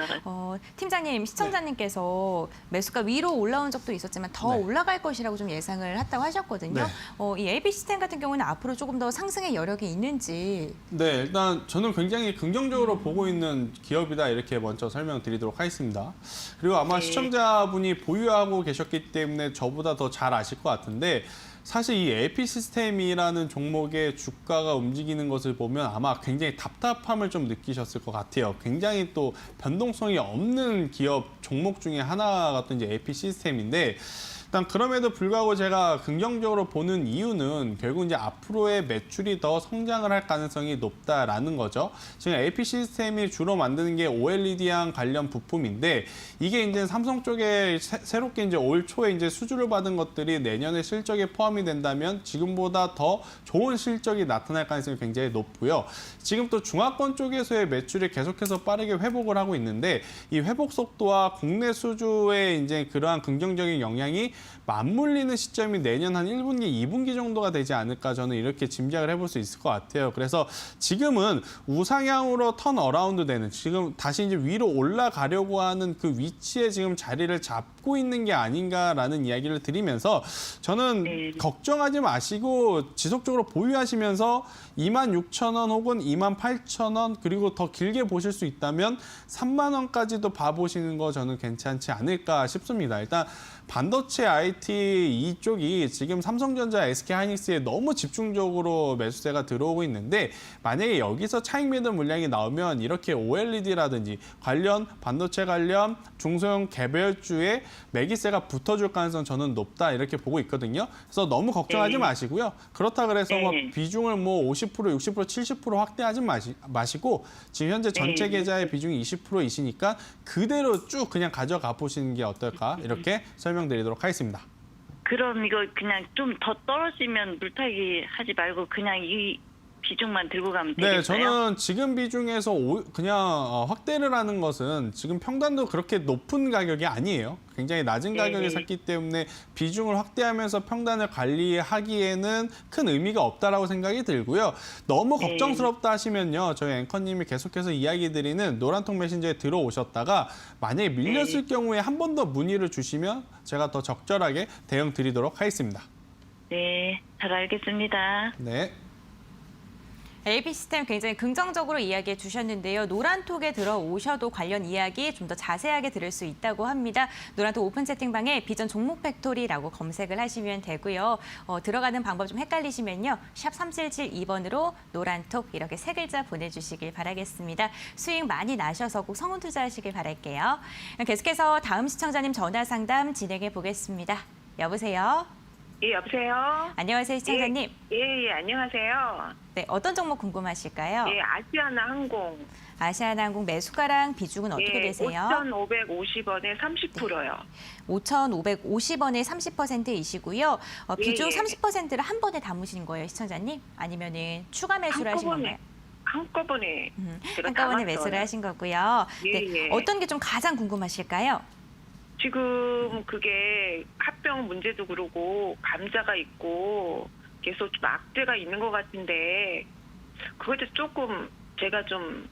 팀장님, 시청자님께서 매수가 위로 올라온 적도 있었지만 더 네. 올라갈 것이라고 좀 예상을 했다고 하셨거든요. 네. 이 AP 시스템 같은 경우는 앞으로 조금 더 상승의 여력이 있는지. 네, 일단 저는 굉장히 긍정적으로 보고 있는 기업이다 이렇게 먼저 설명드리도록 하겠습니다. 그리고 아마 네. 시청자분이 보유하고 계셨기 때문에 저보다 더 잘 아실 것 같은데 사실 이 AP 시스템이라는 종목의 주가가 움직이는 것을 보면 아마 굉장히 답답함을 좀 느끼셨을 것 같아요. 굉장히 또 변동성이 없는 기업 종목 중에 하나가 또 이제 AP 시스템인데 일단 그럼에도 불구하고 제가 긍정적으로 보는 이유는 결국 이제 앞으로의 매출이 더 성장을 할 가능성이 높다라는 거죠. 지금 AP 시스템이 주로 만드는 게 OLED랑 관련 부품인데 이게 이제 삼성 쪽에 새롭게 이제 올 초에 이제 수주를 받은 것들이 내년에 실적에 포함이 된다면 지금보다 더 좋은 실적이 나타날 가능성이 굉장히 높고요. 지금 또 중화권 쪽에서의 매출이 계속해서 빠르게 회복을 하고 있는데 이 회복 속도와 국내 수주의 이제 그러한 긍정적인 영향이 맞물리는 시점이 내년 한 1분기, 2분기 정도가 되지 않을까 저는 이렇게 짐작을 해볼 수 있을 것 같아요. 그래서 지금은 우상향으로 턴 어라운드 되는 지금 다시 이제 위로 올라가려고 하는 그 위치에 지금 자리를 잡고 있는 게 아닌가라는 이야기를 드리면서 저는 걱정하지 마시고 지속적으로 보유하시면서 26,000원 혹은 28,000원 그리고 더 길게 보실 수 있다면 3만 원까지도 봐보시는 거 저는 괜찮지 않을까 싶습니다. 일단 반도체 IT 이쪽이 지금 삼성전자, SK하이닉스에 너무 집중적으로 매수세가 들어오고 있는데 만약에 여기서 차익 매도 물량이 나오면 이렇게 OLED라든지 관련 반도체 관련 중소형 개별주에 매기세가 붙어줄 가능성 저는 높다 이렇게 보고 있거든요. 그래서 너무 걱정하지 마시고요. 그렇다 그래서 뭐 비중을 뭐 50%, 60%, 70% 확대하지 마시고 지금 현재 전체 계좌의 비중이 20%이시니까 그대로 쭉 그냥 가져가 보시는 게 어떨까 이렇게 설명드리도록 하겠습니다. 그럼 이거 그냥 좀 더 떨어지면 물타기 하지 말고 그냥 이 비중만 들고 가면 되겠어요? 네, 저는 지금 비중에서 그냥 확대를 하는 것은 지금 평단도 그렇게 높은 가격이 아니에요. 굉장히 낮은 가격에 샀기 때문에 비중을 확대하면서 평단을 관리하기에는 큰 의미가 없다라고 생각이 들고요. 너무 걱정스럽다 하시면요. 저희 앵커님이 계속해서 이야기 드리는 노란통 메신저에 들어오셨다가 만약에 밀렸을 경우에 한 번 더 문의를 주시면 제가 더 적절하게 대응 드리도록 하겠습니다. 네, 잘 알겠습니다. 네. AP시스템 굉장히 긍정적으로 이야기해 주셨는데요. 노란톡에 들어오셔도 관련 이야기 좀 더 자세하게 들을 수 있다고 합니다. 노란톡 오픈 채팅방에 비전 종목 팩토리라고 검색을 하시면 되고요. 들어가는 방법 좀 헷갈리시면요. 샵 3772번으로 노란톡 이렇게 세 글자 보내주시길 바라겠습니다. 수익 많이 나셔서 꼭 성운 투자하시길 바랄게요. 계속해서 다음 시청자님 전화 상담 진행해 보겠습니다. 여보세요? 예, 여보세요? 안녕하세요, 시청자님. 예, 안녕하세요. 네, 어떤 종목 궁금하실까요? 예, 아시아나항공. 아시아나항공 매수가랑 비중은 어떻게 되세요? 5,550원에 30%요. 5,550원에 30%이시고요. 비중 예. 30%를 한 번에 담으신 거예요, 시청자님? 아니면은 추가 매수를 하신 건가요? 한꺼번에. 제가 한꺼번에 담았어요. 매수를 하신 거고요. 예, 네, 예. 어떤 게 좀 가장 궁금하실까요? 지금 그게 합병 문제도 그러고 감자가 있고 계속 좀 악재가 있는 것 같은데 그것도 조금 제가 좀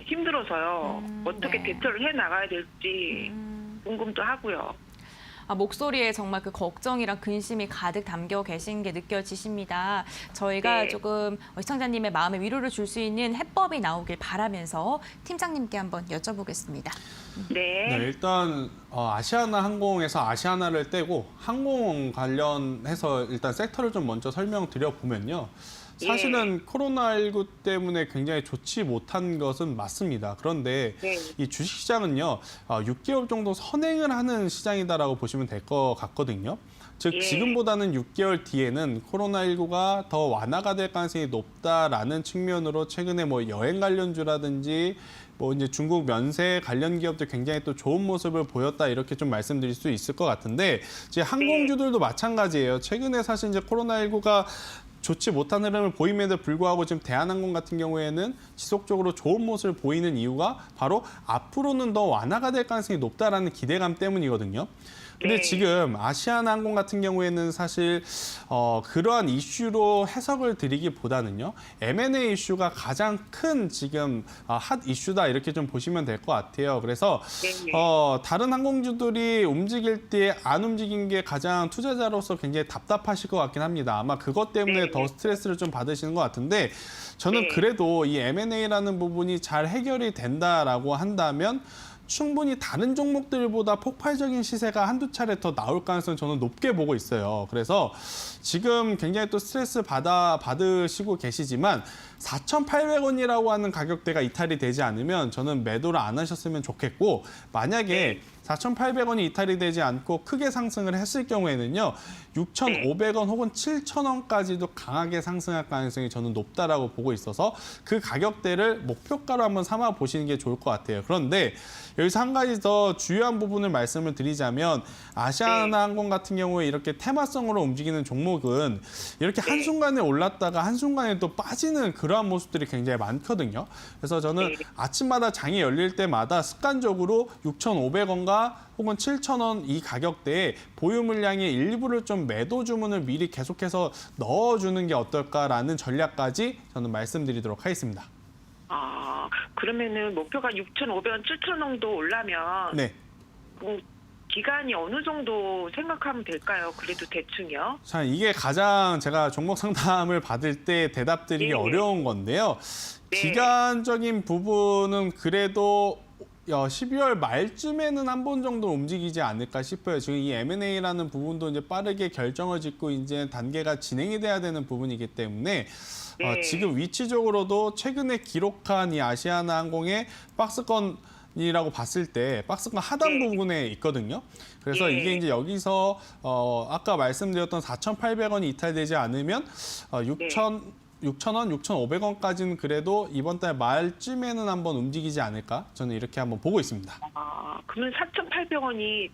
힘들어서요. 어떻게 네. 대처를 해 나가야 될지 궁금도 하고요. 목소리에 정말 그 걱정이랑 근심이 가득 담겨 계신 게 느껴지십니다. 저희가 네. 조금 시청자님의 마음에 위로를 줄 수 있는 해법이 나오길 바라면서 팀장님께 한번 여쭤보겠습니다. 네. 네, 일단 아시아나항공에서 아시아나를 떼고 항공 관련해서 일단 섹터를 좀 먼저 설명드려 보면요. 사실은 코로나19 때문에 굉장히 좋지 못한 것은 맞습니다. 그런데 네. 이 주식시장은요, 6개월 정도 선행을 하는 시장이다라고 보시면 될 것 같거든요. 즉 예. 지금보다는 6개월 뒤에는 코로나19가 더 완화가 될 가능성이 높다라는 측면으로 최근에 뭐 여행 관련주라든지 뭐 이제 중국 면세 관련 기업들 굉장히 또 좋은 모습을 보였다 이렇게 좀 말씀드릴 수 있을 것 같은데 이제 항공주들도 마찬가지예요. 최근에 사실 이제 코로나19가 좋지 못한 흐름을 보임에도 불구하고 지금 대한항공 같은 경우에는 지속적으로 좋은 모습을 보이는 이유가 바로 앞으로는 더 완화가 될 가능성이 높다라는 기대감 때문이거든요. 근데 네. 지금 지금 아시아나항공 같은 경우에는 사실 그러한 이슈로 해석을 드리기보다는요. M&A 이슈가 가장 큰 지금 핫 이슈다 이렇게 좀 보시면 될 것 같아요. 그래서 네. 다른 항공주들이 움직일 때 안 움직인 게 가장 투자자로서 굉장히 답답하실 것 같긴 합니다. 아마 그것 때문에 네. 더 스트레스를 좀 받으시는 것 같은데 저는 네. 그래도 이 M&A라는 부분이 잘 해결이 된다라고 한다면 충분히 다른 종목들보다 폭발적인 시세가 한두 차례 더 나올 가능성을 저는 높게 보고 있어요. 그래서 지금 굉장히 또 스트레스 받으시고 계시지만 4,800원이라고 하는 가격대가 이탈이 되지 않으면 저는 매도를 안 하셨으면 좋겠고 만약에 4,800원이 이탈이 되지 않고 크게 상승을 했을 경우에는요. 6,500원 혹은 7,000원까지도 강하게 상승할 가능성이 저는 높다라고 보고 있어서 그 가격대를 목표가로 한번 삼아 보시는 게 좋을 것 같아요. 그런데 여기서 한 가지 더 주요한 부분을 말씀을 드리자면 아시아나항공 같은 경우에 이렇게 테마성으로 움직이는 종목은 이렇게 한순간에 올랐다가 한순간에 또 빠지는 그러한 모습들이 굉장히 많거든요. 그래서 저는 아침마다 장이 열릴 때마다 습관적으로 6,500원과 7,000원과 혹은 7,000원 이 가격대에 보유 물량의 일부를 좀 매도 주문을 미리 계속해서 넣어주는 게 어떨까라는 전략까지 저는 말씀드리도록 하겠습니다. 그러면은 목표가 6,500원, 7,000원 정도 올라면 네. 그 기간이 어느 정도 생각하면 될까요? 그래도 대충요. 자, 이게 가장 제가 종목 상담을 받을 때 대답드리기 네. 어려운 건데요. 네. 기간적인 부분은 그래도 12월 말쯤에는 한 번 정도 움직이지 않을까 싶어요. 지금 이 M&A라는 부분도 이제 빠르게 결정을 짓고 이제 단계가 진행이 돼야 되는 부분이기 때문에 네. 지금 위치적으로도 최근에 기록한 이 아시아나항공의 박스권이라고 봤을 때 박스권 하단 네. 부분에 있거든요. 그래서 네. 이게 이제 여기서 아까 말씀드렸던 4,800원이 이탈되지 않으면 6,000원, 6,500원까지는 그래도 이번 달 말쯤에는 한번 움직이지 않을까? 저는 이렇게 한번 보고 있습니다. 그러면 4,800원이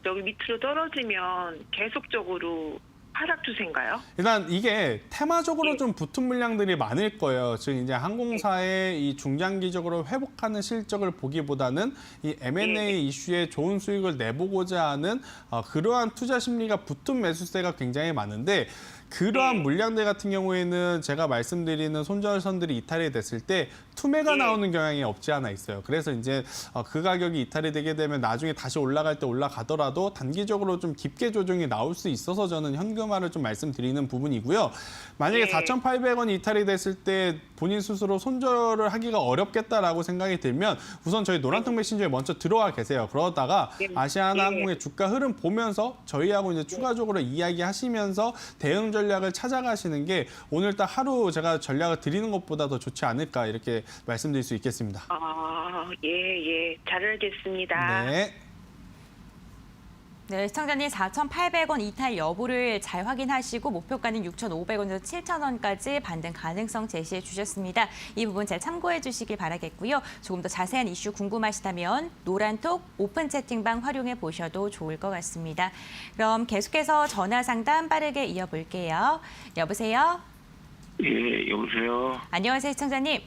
여기 밑으로 떨어지면 계속적으로 하락 추세인가요? 일단 이게 테마적으로 네. 좀 붙은 물량들이 많을 거예요. 즉 이제 항공사의 이 중장기적으로 회복하는 실적을 보기보다는 이 M&A 네. 이슈에 좋은 수익을 내보고자 하는 그러한 투자 심리가 붙은 매수세가 굉장히 많은데 그러한 네. 물량들 같은 경우에는 제가 말씀드리는 손절선들이 이탈이 됐을 때 투매가 네. 나오는 경향이 없지 않아 있어요. 그래서 이제 그 가격이 이탈이 되게 되면 나중에 다시 올라갈 때 올라가더라도 단기적으로 좀 깊게 조정이 나올 수 있어서 저는 현금화를 좀 말씀드리는 부분이고요. 만약에 네. 4,800원이 이탈이 됐을 때 본인 스스로 손절을 하기가 어렵겠다라고 생각이 들면 우선 저희 노란통 메신저에 먼저 들어와 계세요. 그러다가 네. 아시아나항공의 주가 흐름 보면서 저희하고 이제 추가적으로 이야기하시면서 대응 전략을 찾아가시는 게 오늘 딱 하루 제가 전략을 드리는 것보다 더 좋지 않을까 이렇게 말씀드릴 수 있겠습니다. 예. 잘 알겠습니다. 네. 네, 시청자님 4,800원 이탈 여부를 잘 확인하시고 목표가는 6,500원에서 7,000원까지 반등 가능성 제시해 주셨습니다. 이 부분 잘 참고해 주시길 바라겠고요. 조금 더 자세한 이슈 궁금하시다면 노란톡 오픈 채팅방 활용해 보셔도 좋을 것 같습니다. 그럼 계속해서 전화 상담 빠르게 이어볼게요. 여보세요? 예, 여보세요. 안녕하세요, 시청자님.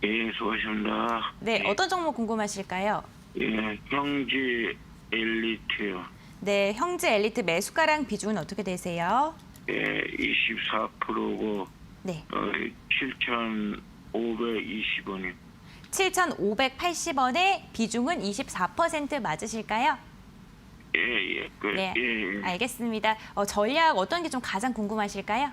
예, 수고하십니다. 네, 어떤 종목 궁금하실까요? 예, 형지 엘리트요. 네, 형제 엘리트 매수가랑 비중은 어떻게 되세요? 예, 24%고, 네, 7,520원이요. 7,580원에 비중은 24% 맞으실까요? 예, 네, 예. 알겠습니다. 전략 어떤 게 좀 가장 궁금하실까요?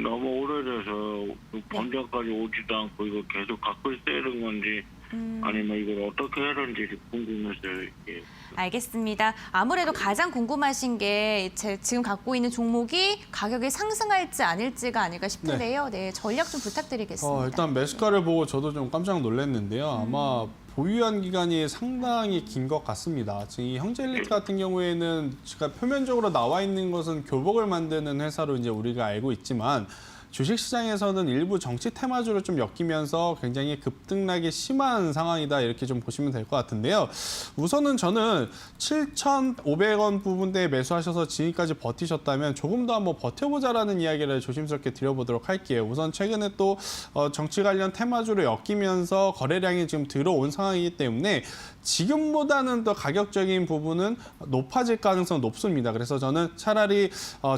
너무 오래돼서 본전까지 오지도 않고 이거 계속 갖고 있어야 되는 건지, 아니면 이걸 어떻게 해야 되는지 궁금해서요. 예. 알겠습니다. 아무래도 가장 궁금하신 게 지금 갖고 있는 종목이 가격이 상승할지 아닐지가 아닐까 싶은데요. 네, 전략 좀 부탁드리겠습니다. 일단 매수가를 보고 저도 좀 깜짝 놀랐는데요. 아마 보유한 기간이 상당히 긴 것 같습니다. 지금 이 형제 엘리트 같은 경우에는 제가 표면적으로 나와 있는 것은 교복을 만드는 회사로 이제 우리가 알고 있지만 주식시장에서는 일부 정치 테마주를 좀 엮이면서 굉장히 급등락이 심한 상황이다 이렇게 좀 보시면 될 것 같은데요. 우선은 저는 7,500원 부분대에 매수하셔서 지금까지 버티셨다면 조금 더 한번 버텨보자라는 이야기를 조심스럽게 드려보도록 할게요. 우선 최근에 또 정치 관련 테마주를 엮이면서 거래량이 지금 들어온 상황이기 때문에 지금보다는 더 가격적인 부분은 높아질 가능성은 높습니다. 그래서 저는 차라리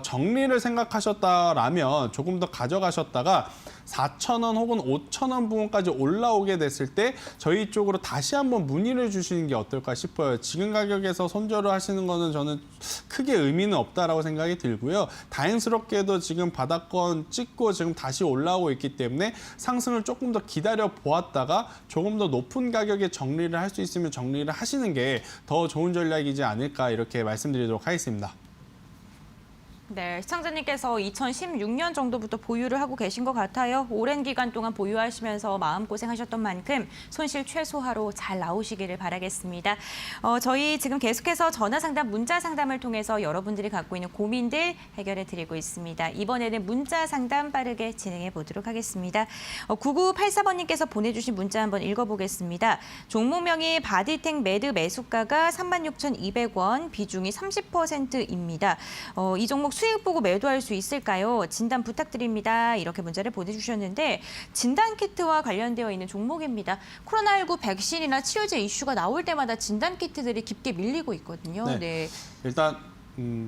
정리를 생각하셨다라면 조금 더 가져가셨다가 4,000원 혹은 5,000원 부분까지 올라오게 됐을 때 저희 쪽으로 다시 한번 문의를 주시는 게 어떨까 싶어요. 지금 가격에서 손절을 하시는 거는 저는 크게 의미는 없다라고 생각이 들고요. 다행스럽게도 지금 바닥권 찍고 지금 다시 올라오고 있기 때문에 상승을 조금 더 기다려 보았다가 조금 더 높은 가격에 정리를 할 수 있으면 정리를 하시는 게 더 좋은 전략이지 않을까 이렇게 말씀드리도록 하겠습니다. 네, 시청자님께서 2016년 정도부터 보유를 하고 계신 것 같아요. 오랜 기간 동안 보유하시면서 마음고생하셨던 만큼 손실 최소화로 잘 나오시기를 바라겠습니다. 저희 지금 계속해서 전화 상담, 문자 상담을 통해서 여러분들이 갖고 있는 고민들 해결해 드리고 있습니다. 이번에는 문자 상담 빠르게 진행해 보도록 하겠습니다. 9984번님께서 보내주신 문자 한번 읽어보겠습니다. 종목명이 바디텍 매드 매수가가 36,200원, 비중이 30%입니다. 이 종목 수익 보고 매도할 수 있을까요? 진단 부탁드립니다. 이렇게 문자를 보내주셨는데 진단키트와 관련되어 있는 종목입니다. 코로나19 백신이나 치료제 이슈가 나올 때마다 진단키트들이 깊게 밀리고 있거든요. 네. 일단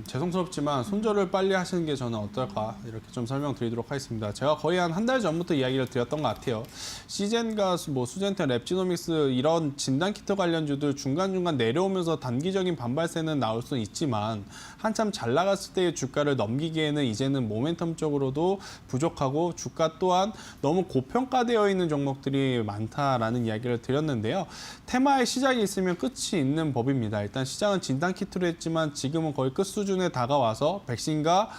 죄송스럽지만 손절을 빨리 하시는 게 저는 어떨까 이렇게 좀 설명드리도록 하겠습니다. 제가 거의 한 달 전부터 이야기를 드렸던 것 같아요. 시젠과 수젠텐, 랩지노믹스 이런 진단키트 관련주들 중간중간 내려오면서 단기적인 반발세는 나올 수는 있지만 한참 잘 나갔을 때의 주가를 넘기기에는 이제는 모멘텀적으로도 부족하고 주가 또한 너무 고평가되어 있는 종목들이 많다라는 이야기를 드렸는데요. 테마의 시작이 있으면 끝이 있는 법입니다. 일단 시장은 진단키트로 했지만 지금은 거의 끝 수준에 다가와서 백신과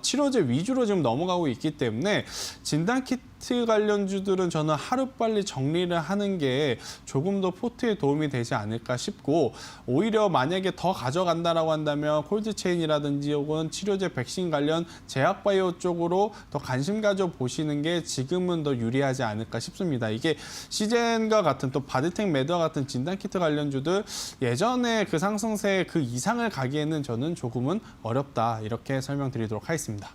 치료제 위주로 지금 넘어가고 있기 때문에 진단키트 관련주들은 저는 하루빨리 정리를 하는 게 조금 더 포트에 도움이 되지 않을까 싶고 오히려 만약에 더 가져간다라고 한다면 콜드체인이라든지 혹은 치료제 백신 관련 제약바이오 쪽으로 더 관심 가져보시는 게 지금은 더 유리하지 않을까 싶습니다. 이게 시젠과 같은 또 바디텍 매드와 같은 진단키트 관련주들 예전에 그 상승세 그 이상을 가기에는 저는 조금은 어렵다 이렇게 설명드리도록 하겠습니다.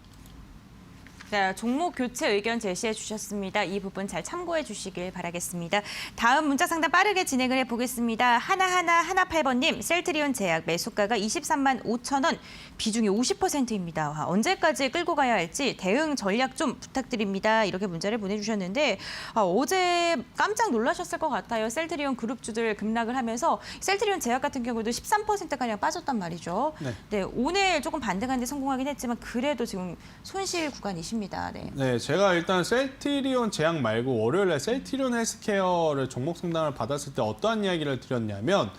자, 종목 교체 의견 제시해 주셨습니다. 이 부분 잘 참고해 주시길 바라겠습니다. 다음 문자 상담 빠르게 진행을 해보겠습니다. 하나 8번님, 셀트리온 제약 매수가가 23만 5천 원, 비중이 50%입니다. 언제까지 끌고 가야 할지 대응 전략 좀 부탁드립니다. 이렇게 문자를 보내주셨는데 어제 깜짝 놀라셨을 것 같아요. 셀트리온 그룹주들 급락을 하면서 셀트리온 제약 같은 경우도 13%가량 빠졌단 말이죠. 네, 오늘 조금 반등하는 데 성공하긴 했지만 그래도 지금 손실 구간이십니다. 네, 제가 일단 셀트리온 제약 말고 월요일에 셀트리온 헬스케어를 종목 상담을 받았을 때 어떠한 이야기를 드렸냐면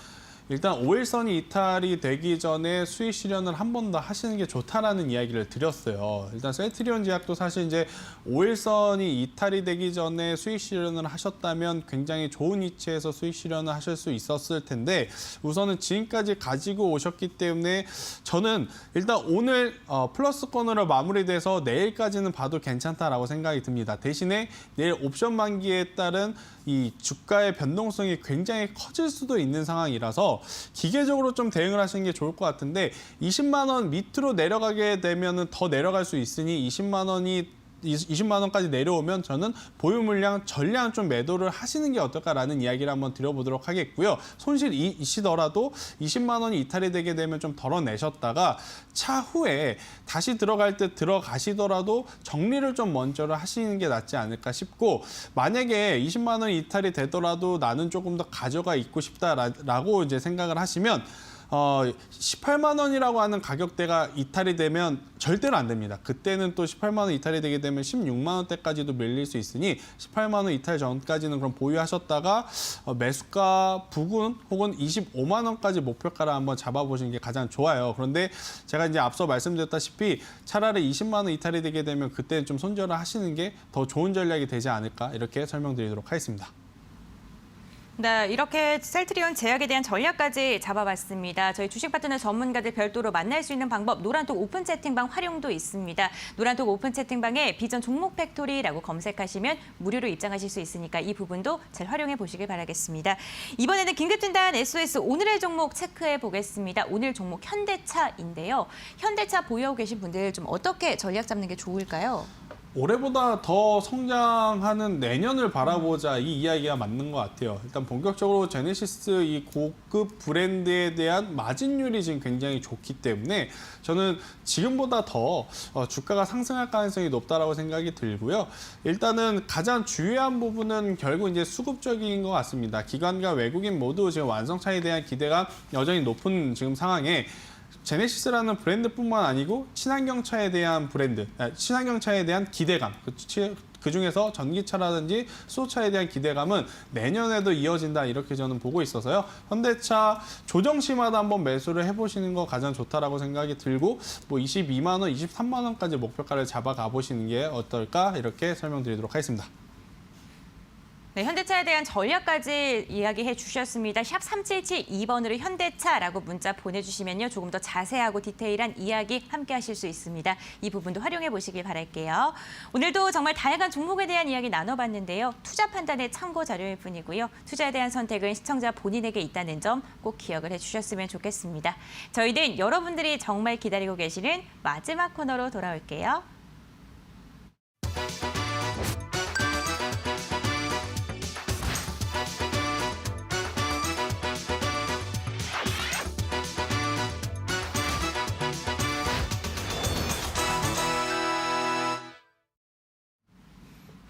일단 5일선이 이탈이 되기 전에 수익 실현을 한 번 더 하시는 게 좋다라는 이야기를 드렸어요. 일단 셀트리온 제약도 사실 이제 5일선이 이탈이 되기 전에 수익 실현을 하셨다면 굉장히 좋은 위치에서 수익 실현을 하실 수 있었을 텐데 우선은 지금까지 가지고 오셨기 때문에 저는 일단 오늘 플러스권으로 마무리돼서 내일까지는 봐도 괜찮다라고 생각이 듭니다. 대신에 내일 옵션 만기에 따른 이 주가의 변동성이 굉장히 커질 수도 있는 상황이라서 기계적으로 좀 대응을 하시는 게 좋을 것 같은데 20만 원 밑으로 내려가게 되면은 더 내려갈 수 있으니 20만 원까지 내려오면 저는 보유 물량 전량 좀 매도를 하시는 게 어떨까라는 이야기를 한번 드려보도록 하겠고요. 손실이 있으더라도 20만 원이 이탈이 되게 되면 좀 덜어내셨다가 차후에 다시 들어갈 때 들어가시더라도 정리를 좀 먼저를 하시는 게 낫지 않을까 싶고 만약에 20만 원 이탈이 되더라도 나는 조금 더 가져가 있고 싶다라고 이제 생각을 하시면 18만 원이라고 하는 가격대가 이탈이 되면 절대로 안 됩니다. 그때는 또 18만 원 이탈이 되게 되면 16만 원대까지도 밀릴 수 있으니 18만 원 이탈 전까지는 그럼 보유하셨다가 매수가 부근 혹은 25만 원까지 목표가를 한번 잡아보시는 게 가장 좋아요. 그런데 제가 이제 앞서 말씀드렸다시피 차라리 20만 원 이탈이 되게 되면 그때는 좀 손절을 하시는 게 더 좋은 전략이 되지 않을까 이렇게 설명드리도록 하겠습니다. 네, 이렇게 셀트리온 제약에 대한 전략까지 잡아봤습니다. 저희 주식 파트너 전문가들 별도로 만날 수 있는 방법 노란톡 오픈 채팅방 활용도 있습니다. 노란톡 오픈 채팅방에 비전 종목 팩토리라고 검색하시면 무료로 입장하실 수 있으니까 이 부분도 잘 활용해 보시길 바라겠습니다. 이번에는 긴급진단 SOS 오늘의 종목 체크해 보겠습니다. 오늘 종목 현대차인데요. 현대차 보유하고 계신 분들 좀 어떻게 전략 잡는 게 좋을까요? 올해보다 더 성장하는 내년을 바라보자 이 이야기가 맞는 것 같아요. 일단 본격적으로 제네시스 이 고급 브랜드에 대한 마진율이 지금 굉장히 좋기 때문에 저는 지금보다 더 주가가 상승할 가능성이 높다라고 생각이 들고요. 일단은 가장 중요한 부분은 결국 이제 수급적인 것 같습니다. 기관과 외국인 모두 지금 완성차에 대한 기대가 여전히 높은 지금 상황에 제네시스라는 브랜드뿐만 아니고 친환경차에 대한 친환경차에 대한 기대감, 그 중에서 전기차라든지 수소차에 대한 기대감은 내년에도 이어진다 이렇게 저는 보고 있어서요. 현대차 조정시마다 한번 매수를 해보시는 거 가장 좋다라고 생각이 들고 뭐 22만 원, 23만 원까지 목표가를 잡아가 보시는 게 어떨까 이렇게 설명드리도록 하겠습니다. 네, 현대차에 대한 전략까지 이야기해 주셨습니다. 샵 3772번으로 현대차라고 문자 보내주시면요. 조금 더 자세하고 디테일한 이야기 함께 하실 수 있습니다. 이 부분도 활용해 보시길 바랄게요. 오늘도 정말 다양한 종목에 대한 이야기 나눠봤는데요. 투자 판단의 참고 자료일 뿐이고요. 투자에 대한 선택은 시청자 본인에게 있다는 점 꼭 기억을 해주셨으면 좋겠습니다. 저희는 여러분들이 정말 기다리고 계시는 마지막 코너로 돌아올게요.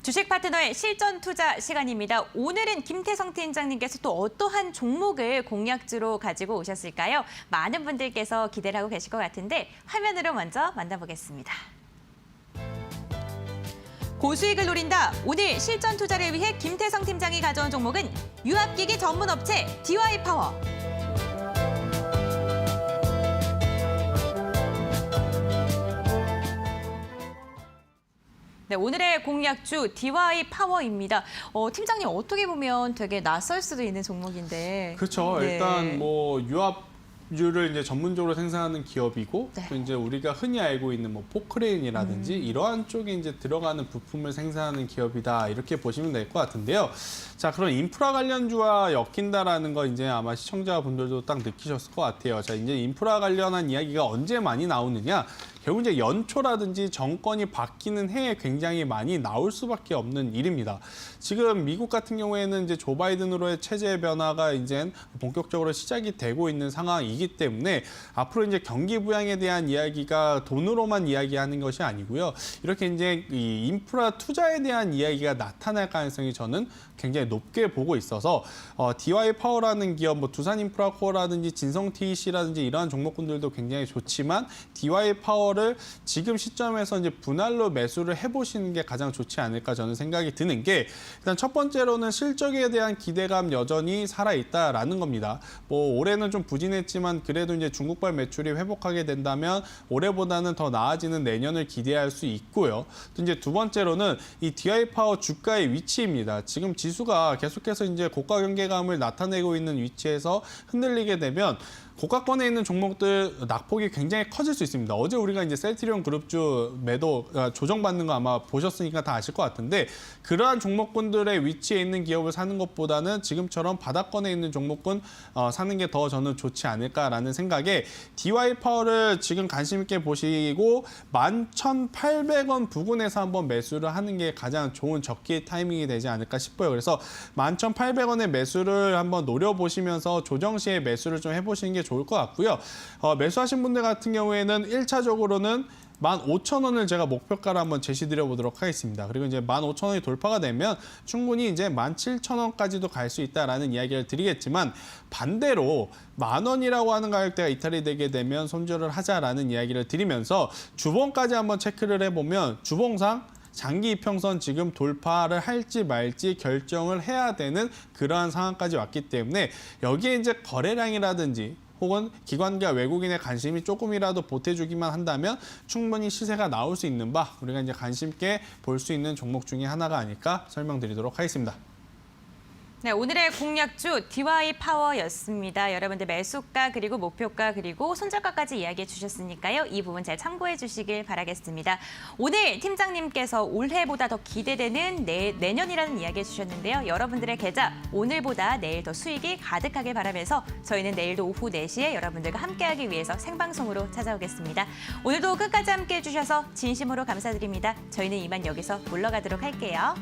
주식 파트너의 실전 투자 시간입니다. 오늘은 김태성 팀장님께서 또 어떠한 종목을 공략주로 가지고 오셨을까요? 많은 분들께서 기대를 하고 계실 것 같은데 화면으로 먼저 만나보겠습니다. 고수익을 노린다. 오늘 실전 투자를 위해 김태성 팀장이 가져온 종목은 유압기기 전문 업체 DY파워. 네, 오늘의 공략주 DY파워입니다. 팀장님 어떻게 보면 되게 낯설 수도 있는 종목인데. 그렇죠. 네. 일단 뭐 유압유를 이제 전문적으로 생산하는 기업이고 네. 또 이제 우리가 흔히 알고 있는 뭐 포크레인이라든지 이러한 쪽에 이제 들어가는 부품을 생산하는 기업이다 이렇게 보시면 될 것 같은데요. 자, 그런 인프라 관련주와 엮인다라는 거 이제 아마 시청자분들도 딱 느끼셨을 것 같아요. 자, 이제 인프라 관련한 이야기가 언제 많이 나오느냐? 결국 이제 연초라든지 정권이 바뀌는 해에 굉장히 많이 나올 수밖에 없는 일입니다. 지금 미국 같은 경우에는 이제 조 바이든으로의 체제 변화가 이제 본격적으로 시작이 되고 있는 상황이기 때문에 앞으로 이제 경기 부양에 대한 이야기가 돈으로만 이야기하는 것이 아니고요. 이렇게 이제 이 인프라 투자에 대한 이야기가 나타날 가능성이 저는 굉장히 높게 보고 있어서 DY파워라는 기업, 뭐 두산인프라코어라든지 진성TEC라든지 이러한 종목군들도 굉장히 좋지만 DY파워를 지금 시점에서 이제 분할로 매수를 해보시는 게 가장 좋지 않을까 저는 생각이 드는 게 일단 첫 번째로는 실적에 대한 기대감 여전히 살아있다라는 겁니다. 뭐 올해는 좀 부진했지만 그래도 이제 중국발 매출이 회복하게 된다면 올해보다는 더 나아지는 내년을 기대할 수 있고요. 또 이제 두 번째로는 이 DY파워 주가의 위치입니다. 지금 지수가 계속해서 이제 고가 경계감을 나타내고 있는 위치에서 흔들리게 되면 고가권에 있는 종목들 낙폭이 굉장히 커질 수 있습니다. 어제 우리가 이제 셀트리온 그룹주 매도 조정받는 거 아마 보셨으니까 다 아실 것 같은데 그러한 종목군들의 위치에 있는 기업을 사는 것보다는 지금처럼 바닥권에 있는 종목군 사는 게 더 저는 좋지 않을까라는 생각에 DY파워를 지금 관심 있게 보시고 11,800원 부근에서 한번 매수를 하는 게 가장 좋은 적기 타이밍이 되지 않을까 싶어요. 그래서 11,800원의 매수를 한번 노려보시면서 조정 시에 매수를 좀 해보시는 게 좋을 것 같고요. 매수하신 분들 같은 경우에는 1차적으로는 15,000원을 제가 목표가로 한번 제시드려 보도록 하겠습니다. 그리고 이제 15,000원이 돌파가 되면 충분히 이제 17,000원까지도 갈 수 있다라는 이야기를 드리겠지만 반대로 10,000원이라고 하는 가격대가 이탈이 되게 되면 손절을 하자라는 이야기를 드리면서 주봉까지 한번 체크를 해보면 주봉상 장기 이평선 지금 돌파를 할지 말지 결정을 해야 되는 그러한 상황까지 왔기 때문에 여기에 이제 거래량이라든지 혹은 기관과 외국인의 관심이 조금이라도 보태주기만 한다면 충분히 시세가 나올 수 있는 바 우리가 이제 관심 있게 볼 수 있는 종목 중에 하나가 아닐까 설명드리도록 하겠습니다. 네, 오늘의 공략주 DY파워였습니다. 여러분들 매수가 그리고 목표가 그리고 손절가까지 이야기해 주셨으니까요. 이 부분 잘 참고해 주시길 바라겠습니다. 오늘 팀장님께서 올해보다 더 기대되는 내년이라는 이야기 해주셨는데요. 여러분들의 계좌 오늘보다 내일 더 수익이 가득하길 바라면서 저희는 내일도 오후 4시에 여러분들과 함께하기 위해서 생방송으로 찾아오겠습니다. 오늘도 끝까지 함께해 주셔서 진심으로 감사드립니다. 저희는 이만 여기서 물러가도록 할게요.